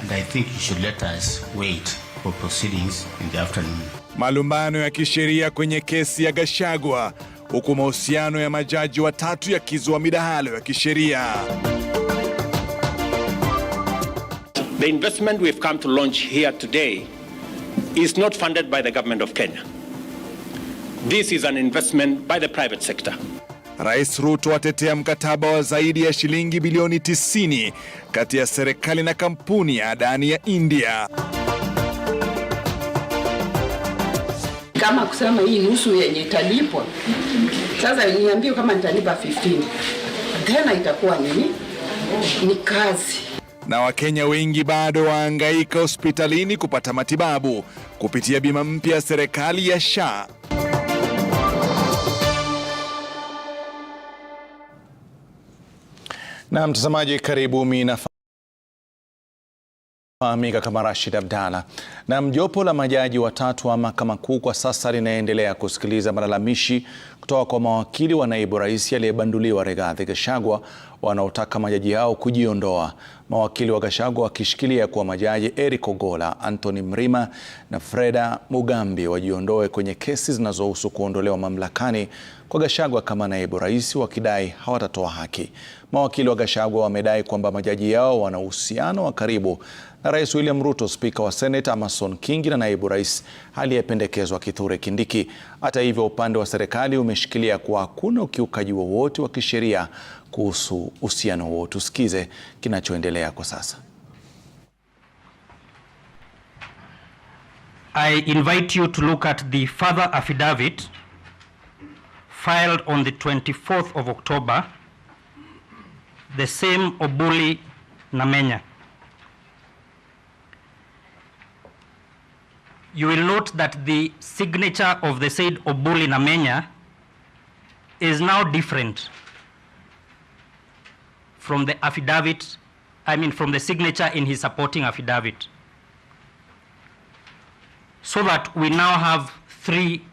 S3: And I think you should let us wait for proceedings in the afternoon.
S2: Malumbano ya kisheria kwenye kesi ya Gachagua, huku mahusiano ya majaji watatu yakizua midahalo ya kisheria.
S22: The investment we've come to launch here today is not funded by the government of Kenya. This is an investment by the private sector.
S2: Rais Ruto atetea mkataba wa zaidi ya shilingi bilioni 90 kati ya serikali na kampuni ya Adani ya India.
S24: Kama kusema hii nusu yenye italipwa, sasa niambie kama nitalipa 15, tena itakuwa nini? Ni kazi.
S2: Na Wakenya wengi bado wahangaika hospitalini kupata matibabu kupitia bima mpya ya serikali ya SHA. Na mtazamaji, karibu. Mimi nafahamika kama Rashid Abdalla. Na jopo la majaji watatu wa Mahakama Kuu kwa sasa linaendelea kusikiliza malalamishi kutoka kwa mawakili wa naibu rais aliyebanduliwa Rigathi Gachagua wanaotaka majaji hao kujiondoa. Mawakili wa Gachagua wakishikilia kuwa majaji Eric Ogolla, Anthony Mrima na Freda Mugambi wajiondoe kwenye kesi zinazohusu kuondolewa mamlakani kwa Gachagua kama naibu rais, wakidai hawatatoa haki. Mawakili wa Gachagua wamedai kwamba majaji yao wana uhusiano wa karibu na Rais William Ruto, Spika wa Senate Amason Kingi na naibu rais aliyependekezwa Kithure Kindiki. Hata hivyo, upande wa serikali umeshikilia kuwa hakuna ukiukaji wowote wa kisheria kuhusu uhusiano huo. Tusikize kinachoendelea kwa sasa.
S25: I invite you to look at the further affidavit filed on the 24th of October, the same Obuli Namenya. You will note that the signature of the said Obuli Namenya is now different from the affidavit, from the signature in his supporting affidavit. So that we now have three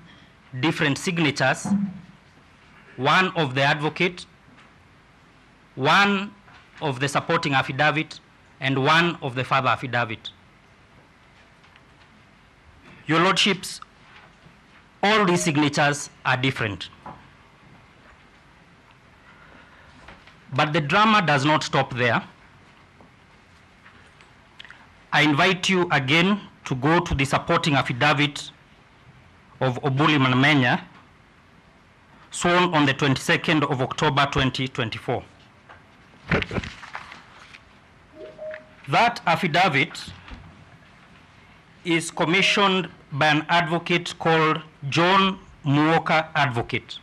S25: different signatures, one of the advocate, one of the supporting affidavit, and one of the further affidavit. Your Lordships, all these signatures are different. But the drama does not stop there. I invite you again to go to the supporting affidavit of Obuli Namenya, sworn on the 22nd of October 2024. That affidavit is commissioned by an advocate called John Muoka Advocate.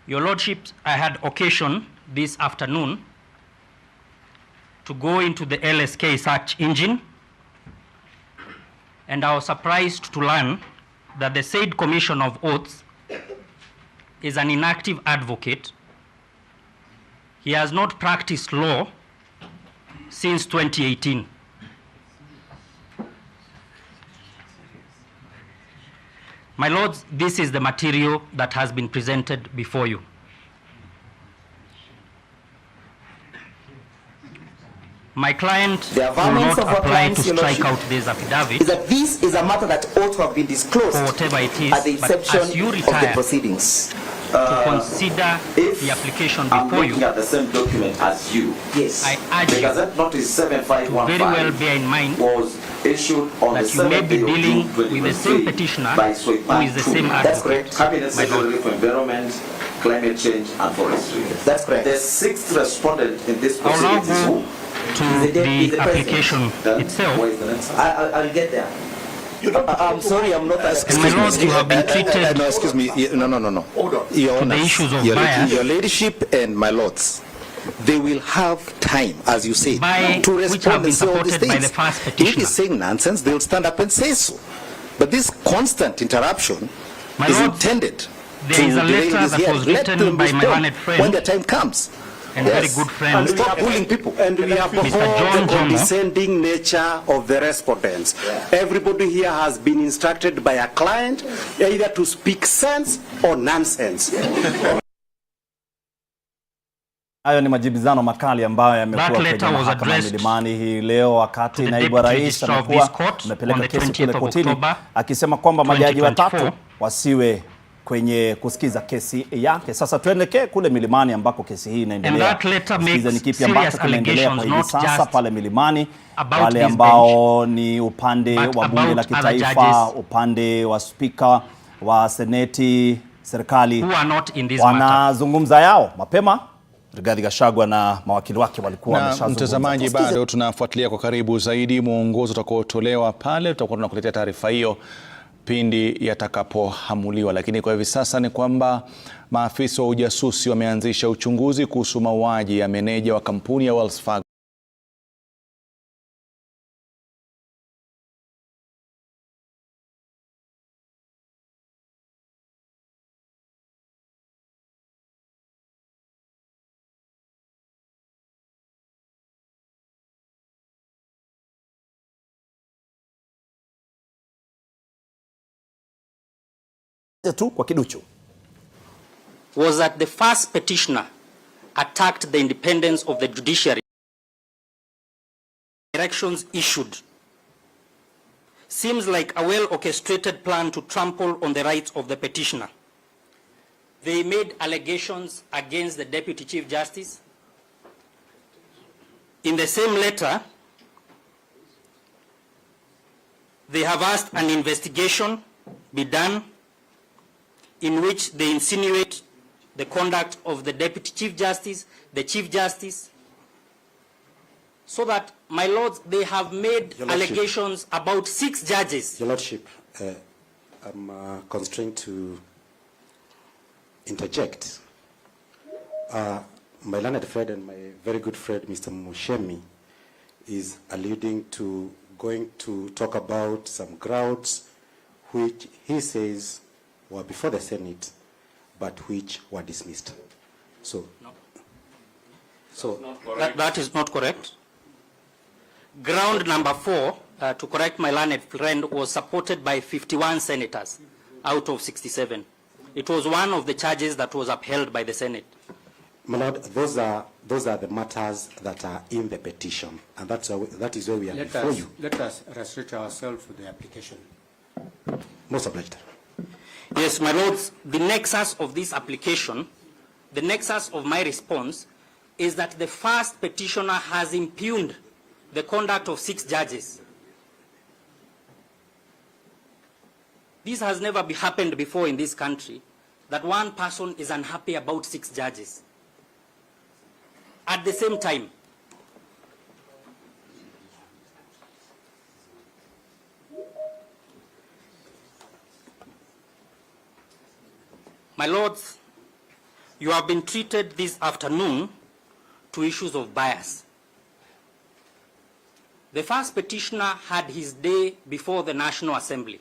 S25: Your Lordships, I had occasion this afternoon to go into the LSK search engine, and I was surprised to learn that the said Commission of Oaths is an inactive advocate. He has not practiced law since 2018. My lords, this is the material that has been presented before you. My client will not apply to strike out this affidavit
S5: is that this is a matter that ought to have been disclosed
S25: for whatever it is,
S5: at the inception
S25: but as you
S5: of the
S25: retire
S5: proceedings.
S25: to consider the application before you,
S5: at the same document as you. Yes.
S25: I urge you
S5: Gazette Notice 7515
S25: to very well bear in mind
S5: was issued on
S25: that you may be dealing with the same petitioner who is the same advocate.
S5: That's correct. Cabinet Secretary for Environment, Climate Change and Forestry. That's correct. The sixth respondent in this proceedings is who?
S25: To the application itself.
S5: I'll get there. I'm sorry, I'm not asking.
S25: And my lord, you have been treated.
S5: No, excuse me. No.
S25: Hold on. To the issues of bias.
S5: Your ladyship and my lords, they will have time, as you say, to respond and say all these things. If he's saying nonsense, they will stand up and say so. But this constant interruption is intended
S25: there is a letter that was written by my learned friend
S5: when the time comes.
S25: And very good friend.
S5: Stop bullying people.
S6: And we have
S25: Mr. John
S6: the condescending nature of the respondents. Everybody here has been instructed by a client either to speak sense or nonsense.
S7: Hayo ni majibizano makali ambayo yamekuwa kwenye mahakama Milimani hii leo, wakati naibu rais amekuwa amepeleka kesi kule kotini akisema kwamba majaji watatu wasiwe kwenye kusikiza kesi yake. Sasa tuelekee kule Milimani ambako kesi hii inaendelea. Kusikiza ni kipi ambacho kinaendelea kwa hivi sasa pale Milimani. Wale ambao ni upande wa bunge la kitaifa, upande wa spika wa seneti, serikali wanazungumza yao. Mapema Rigathi Gachagua na mawakili wake walikuwa wameshazungumza.
S2: Mtazamaji, bado tunafuatilia kwa karibu zaidi mwongozo utakaotolewa pale. Tutakuwa tunakuletea taarifa hiyo pindi yatakapohamuliwa, lakini kwa hivi sasa ni kwamba maafisa wa ujasusi wameanzisha uchunguzi kuhusu mauaji ya meneja wa kampuni ya Wells Fargo
S7: tu kwa kiduchu.
S25: Was that the first petitioner attacked the independence of the judiciary. Directions issued seems like a well-orchestrated plan to trample on the rights of the petitioner. They made allegations against the Deputy Chief Justice. In the same letter, they have asked an investigation be done in which they insinuate the conduct of the Deputy Chief Justice, the Chief Justice, so that, my lords, they have made allegations about 6 judges.
S6: Your Lordship, I'm constrained to interject. My learned friend and my very good friend, Mr. Mushemi, is alluding to going to talk about some grounds which he says were before the Senate, but which were dismissed. So,
S25: that is not correct. Ground number 4, to correct my learned friend, was supported by 51 senators out of 67. It was one of the charges that was upheld by the Senate.
S6: My Lord, those are the matters that are in the petition, and that is where we are before you.
S9: Let us restrict ourselves to the application.
S6: Most obliged.
S25: Yes, my lords, the nexus of this application, the nexus of my response, is that the first petitioner has impugned the conduct of 6 judges. This has never happened before in this country, that one person is unhappy about 6 judges. At the same time, my lords, you have been treated this afternoon to issues of bias. The first petitioner had his day before the National Assembly.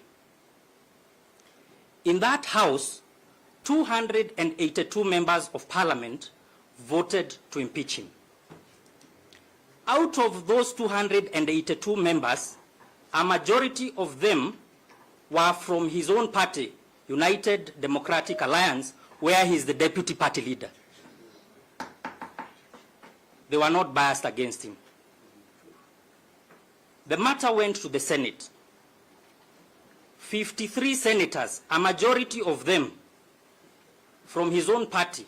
S25: In that house, 282 members of parliament voted to impeach him. Out of those 282 members, a majority of them were from his own party, United Democratic Alliance, where he is the deputy party leader. They were not biased against him. The matter went to the Senate. 53 senators, a majority of them from his own party,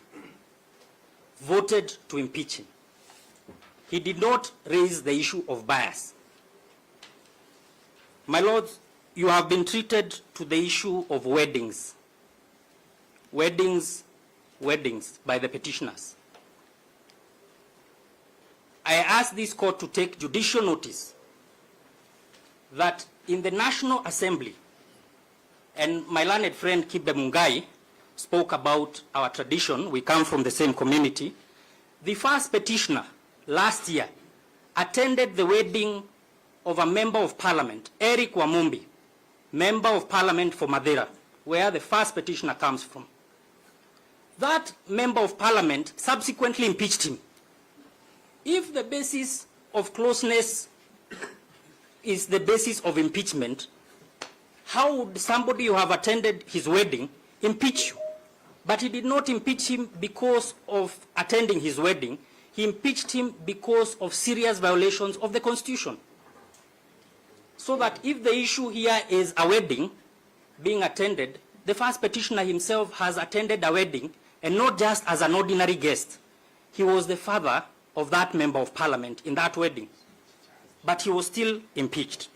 S25: voted to impeach him. He did not raise the issue of bias. My lords, you have been treated to the issue of weddings. Weddings by the petitioners. I ask this court to take judicial notice that in the National Assembly, and my learned friend Kibe Mungai spoke about our tradition, we come from the same community, the first petitioner last year attended the wedding of a member of parliament, Eric Wamumbi, member of parliament for Madeira, where the first petitioner comes from. That member of parliament subsequently impeached him. If the basis of closeness is the basis of impeachment, how would somebody who have attended his wedding impeach you? But he did not impeach him because of attending his wedding. He impeached him because of serious violations of the Constitution. So that if the issue here is a wedding being attended, the first petitioner himself has attended a wedding, and not just as an ordinary guest. He was the father of that member of parliament in that wedding. But he was still impeached.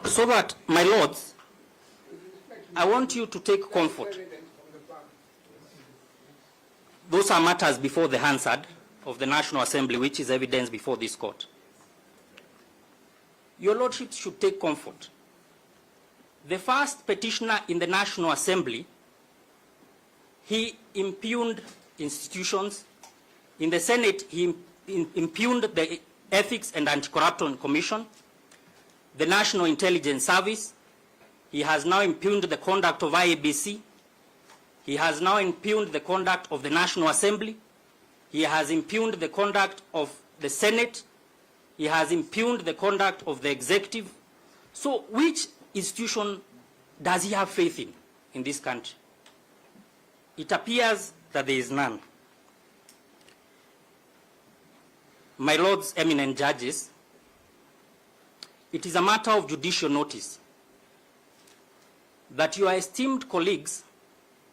S25: So that, my lords, I want you to take comfort. Those are matters before the Hansard of the National Assembly, which is evidence before this court. Your lordships should take comfort. The first petitioner in the National Assembly, he impugned institutions. In the Senate, he impugned the Ethics and Anti-Corruption Commission, the National Intelligence Service. He has now impugned the conduct of IABC. He has now impugned the conduct of the National Assembly. He has impugned the conduct of the Senate. He has impugned the conduct of the executive. So which institution does he have faith in this country? It appears that there is none. My lords, eminent judges, it is a matter of judicial notice that your esteemed colleagues,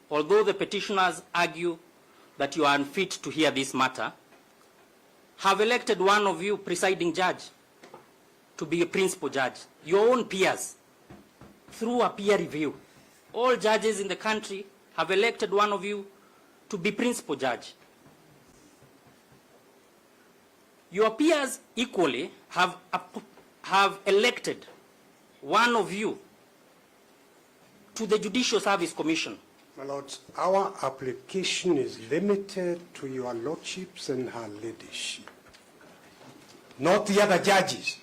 S25: although the petitioners argue that you are unfit to hear this matter, have elected one of you, presiding judge, to be a principal judge, your own peers, through a peer review. All judges in the country have elected one of you to be principal judge. Your peers equally have elected one of you to the Judicial Service Commission.
S9: My lords, our application is limited to your lordships and her ladyship, not the other judges.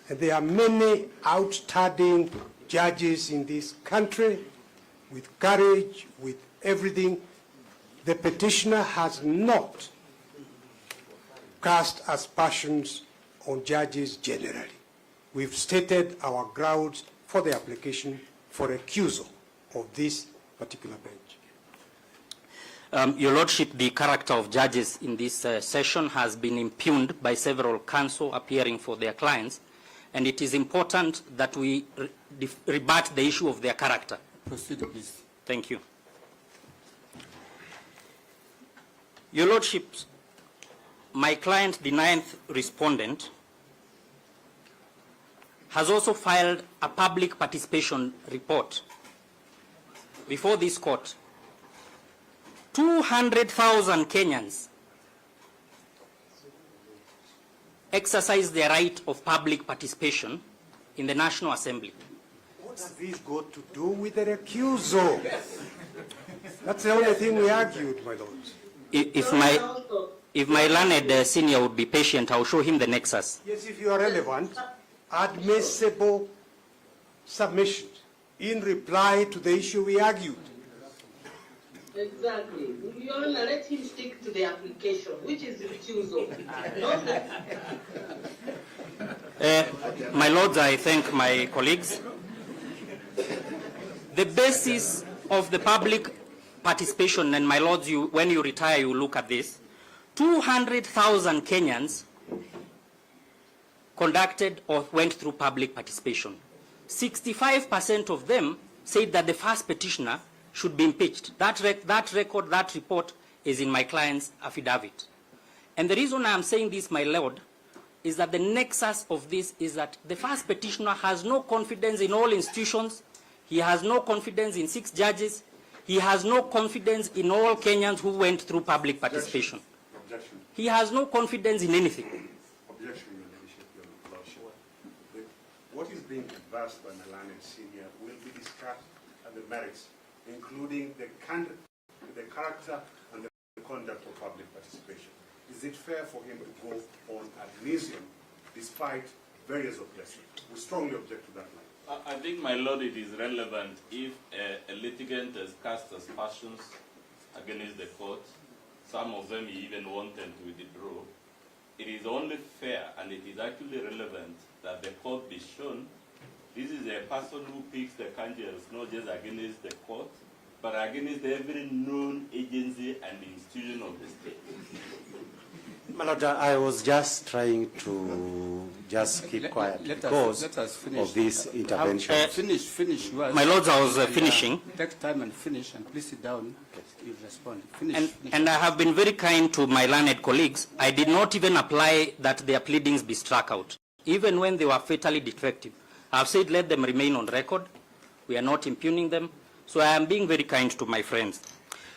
S9: And there are many outstanding judges in this country with courage, with everything. The petitioner has not cast aspersions on judges generally. We've stated our grounds for the application for recusal of this particular bench.
S25: Your Lordship, the character of judges in this session has been impugned by several counsel appearing for their clients, and it is important that we rebut the issue of their character.
S9: Proceed, please.
S25: Thank you. Your Lordships, my client, the 9th respondent, has also filed a public participation report before this court. 200,000 Kenyans exercise their right of public participation in the National Assembly.
S9: What does this got to do with the recusal? That's the only thing we argued, my lords.
S25: If my learned senior would be patient, I'll show him the nexus.
S9: Yes, if you are relevant, admissible submissions in reply to the issue we argued.
S24: Exactly. You only let him stick to the application, which is recusal.
S25: My lords, I thank my colleagues. The basis of the public participation, and my lords, when you retire, you look at this. 200,000 Kenyans conducted or went through public participation. 65% of them said that the first petitioner should be impeached. That report is in my client's affidavit. And the reason I am saying this, my lord, is that the nexus of this is that the first petitioner has no confidence in all institutions. He has no confidence in 6 judges. He has no confidence in all Kenyans who went through public participation.
S10: Objection.
S25: He has no confidence in anything.
S10: Objection, Your Ladyship, Your Lordship. What is being advanced by Milan and Senior will be discussed at the merits, including the character and the conduct of public participation. Is it fair for him to go on ad nauseam despite various objections? We strongly object to that line.
S11: I think, my lord, it is relevant if a litigant has cast aspersions against the court. Some of them he even wanted to withdraw. It is only fair, and it is actually relevant, that the court be shown this is a person who picks the candles not just against the court, but against every known agency and institution of the state.
S6: My Lord, I was just trying to keep quiet because of this intervention.
S10: Finish.
S25: My lords, I was finishing.
S10: Take time and finish, and please sit down. You respond.
S25: And I have been very kind to my learned colleagues. I did not even apply that their pleadings be struck out, even when they were fatally defective. I have said let them remain on record. We are not impugning them. So I am being very kind to my friends.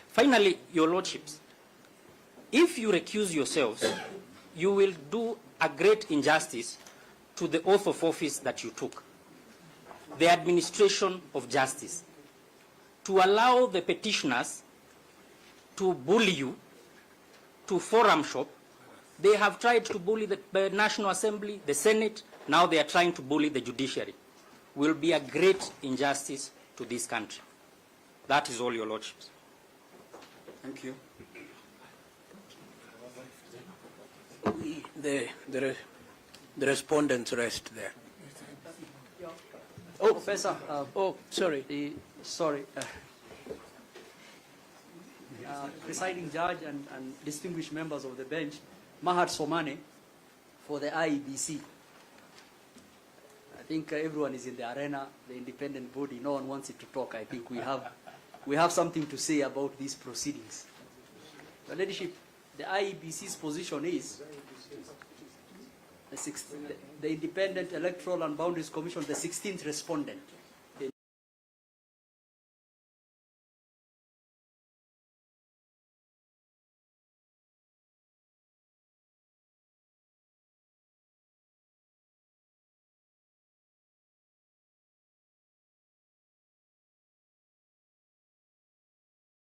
S25: Finally, your lordships, if you recuse yourselves, you will do a great injustice to the oath of office that you took, the administration of justice, to allow the petitioners to bully you, to forum shop. They have tried to bully the National Assembly, the Senate. Now they are trying to bully the judiciary. Will be a great injustice to this country. That is all, your lordships.
S10: Thank you.
S13: The respondents rest there.
S14: Oh, Professor. Sorry. Presiding judge and distinguished members of the bench, Mahat Somane for the IEBC. I think everyone is in the arena, the independent body. No one wants it to talk. I think we have something to say about these proceedings. Your Ladyship, the IEBC's position is the Independent Electoral and Boundaries Commission, the 16th respondent.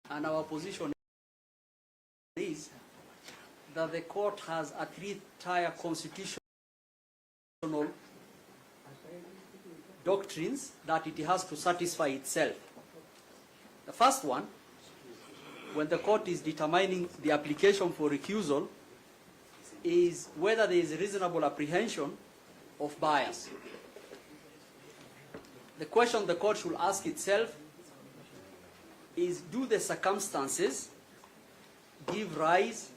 S14: And our position is that the court has a 3-tier constitutional doctrines that it has to satisfy itself. The first one, when the court is determining the application for recusal, is whether there is a reasonable apprehension of bias. The question the court should ask itself is, do the circumstances give rise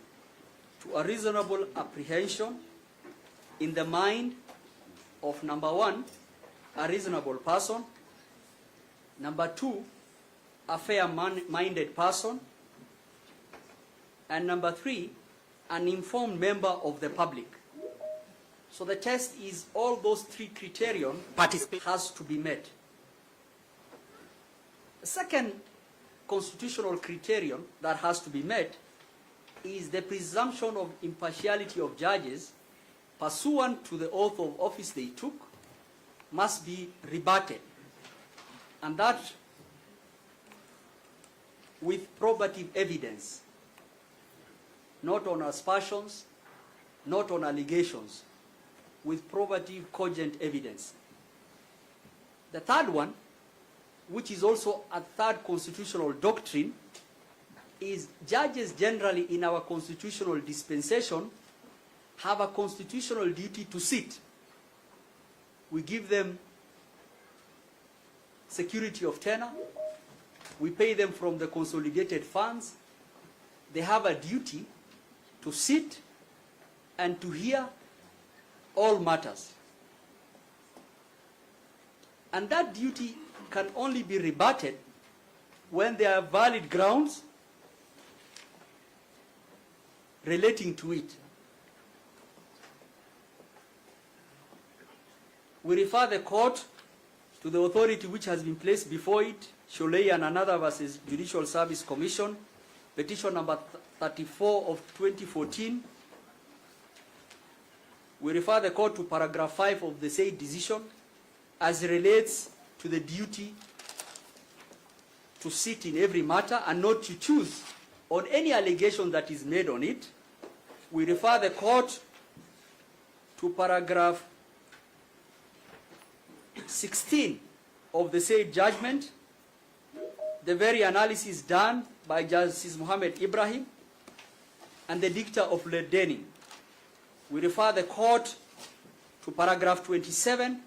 S14: to a reasonable apprehension in the mind of, number 1, a reasonable person, number 2, a fair-minded person, and number 3, an informed member of the public. So the test is all those 3 criteria has to be met. The second constitutional criterion that has to be met is the presumption of impartiality of judges pursuant to the oath of office they took must be rebutted, and that with probative evidence. not on aspersions, not on allegations, with probative cogent evidence. The third one, which is also a third constitutional doctrine, is judges generally in our constitutional dispensation have a constitutional duty to sit. We give them security of tenure. We pay them from the consolidated funds. They have a duty to sit and to hear all matters. And that duty can only be rebutted when there are valid grounds relating to it. We refer the court to the authority which has been placed before it, Sholei and another versus Judicial Service Commission, petition number 34 of 2014. We refer the court to paragraph 5 of the said decision as relates to the duty to sit in every matter and not to choose on any allegation that is made on it. We refer the court to paragraph 16 of the said judgment, the very analysis done by Justice Mohammed Ibrahim and the dicta of Ledeni. We refer the court to paragraph 27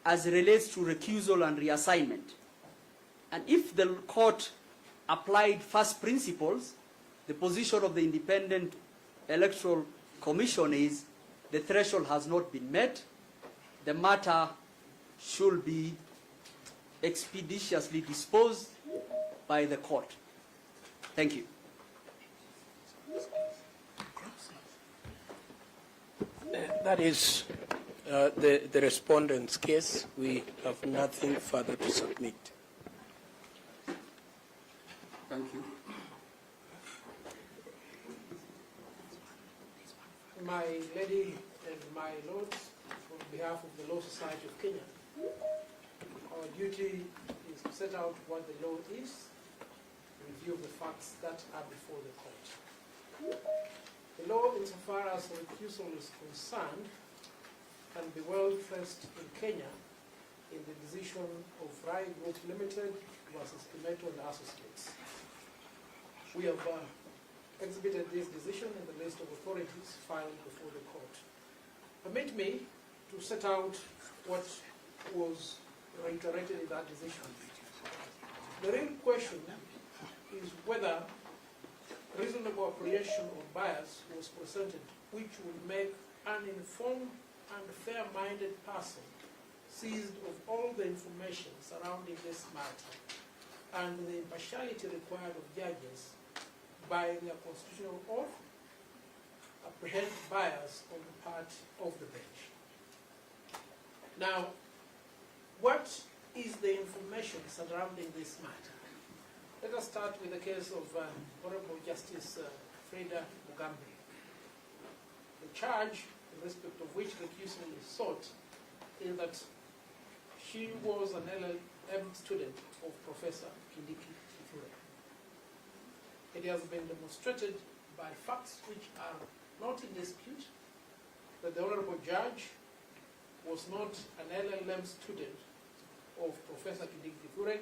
S14: as relates to recusal and reassignment. And if the court applied first principles, the position of the Independent Electoral Commission is the threshold has not been met, the matter should be expeditiously disposed by the court. Thank you.
S13: That is the respondent's case. We have nothing further to submit.
S14: Thank you.
S12: My lady and my lords, on behalf of the Law Society of Kenya, our duty is to set out what the law is, review the facts that are before the court. The law, insofar as recusal is concerned, can be well traced in Kenya in the decision of Rai Group Limited versus Pimeto and Associates. We have exhibited this decision in the list of authorities filed before the court. Permit me to set out what was reiterated in that decision. The real question is whether reasonable apprehension of bias was presented which would make an informed and fair-minded person seized of all the information surrounding this matter and the impartiality required of judges by their constitutional oath apprehend bias on the part of the bench. Now, what is the information surrounding this matter? Let us start with the case of Honorable Justice Freda Mugambi. The charge in respect of which recusal is sought is that she was an LLM student of Professor Kindiki Kithure. It has been demonstrated by facts which are not in dispute that the Honorable Judge was not an LLM student of Professor Kindiki Kithure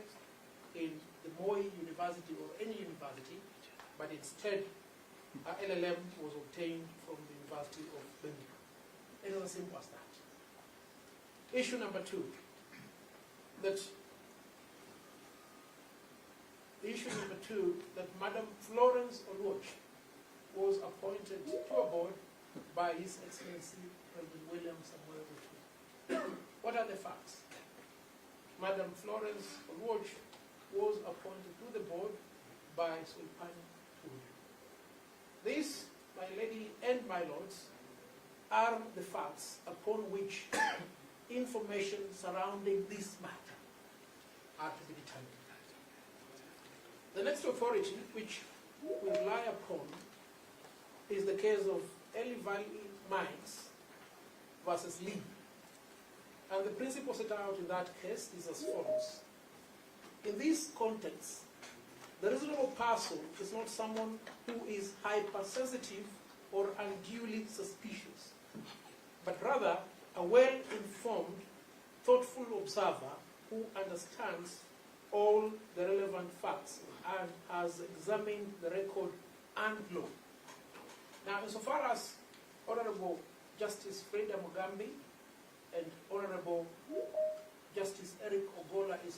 S12: in the Moi University or any university, but instead her LLM was obtained from the University of Birmingham. It is as simple as that. Issue number two, that Madam Florence Oluoch was appointed to a board by His Excellency President William Samoei Ruto. What are the facts? Madam Florence Oluoch was appointed to the board by Sulpani Tuju. This, my lady and my lords, are the facts upon which information surrounding this matter are to be determined. The next authority which we rely upon is the case of Eli Valley Mines versus Lee. And the principle set out in that case is as follows. In this context, The reasonable person is not someone who is hypersensitive or unduly suspicious, but rather a well-informed, thoughtful observer who understands all the relevant facts and has examined the record and law. Now, insofar as Honorable Justice Freda Mugambi and Honorable Justice Eric Ogola is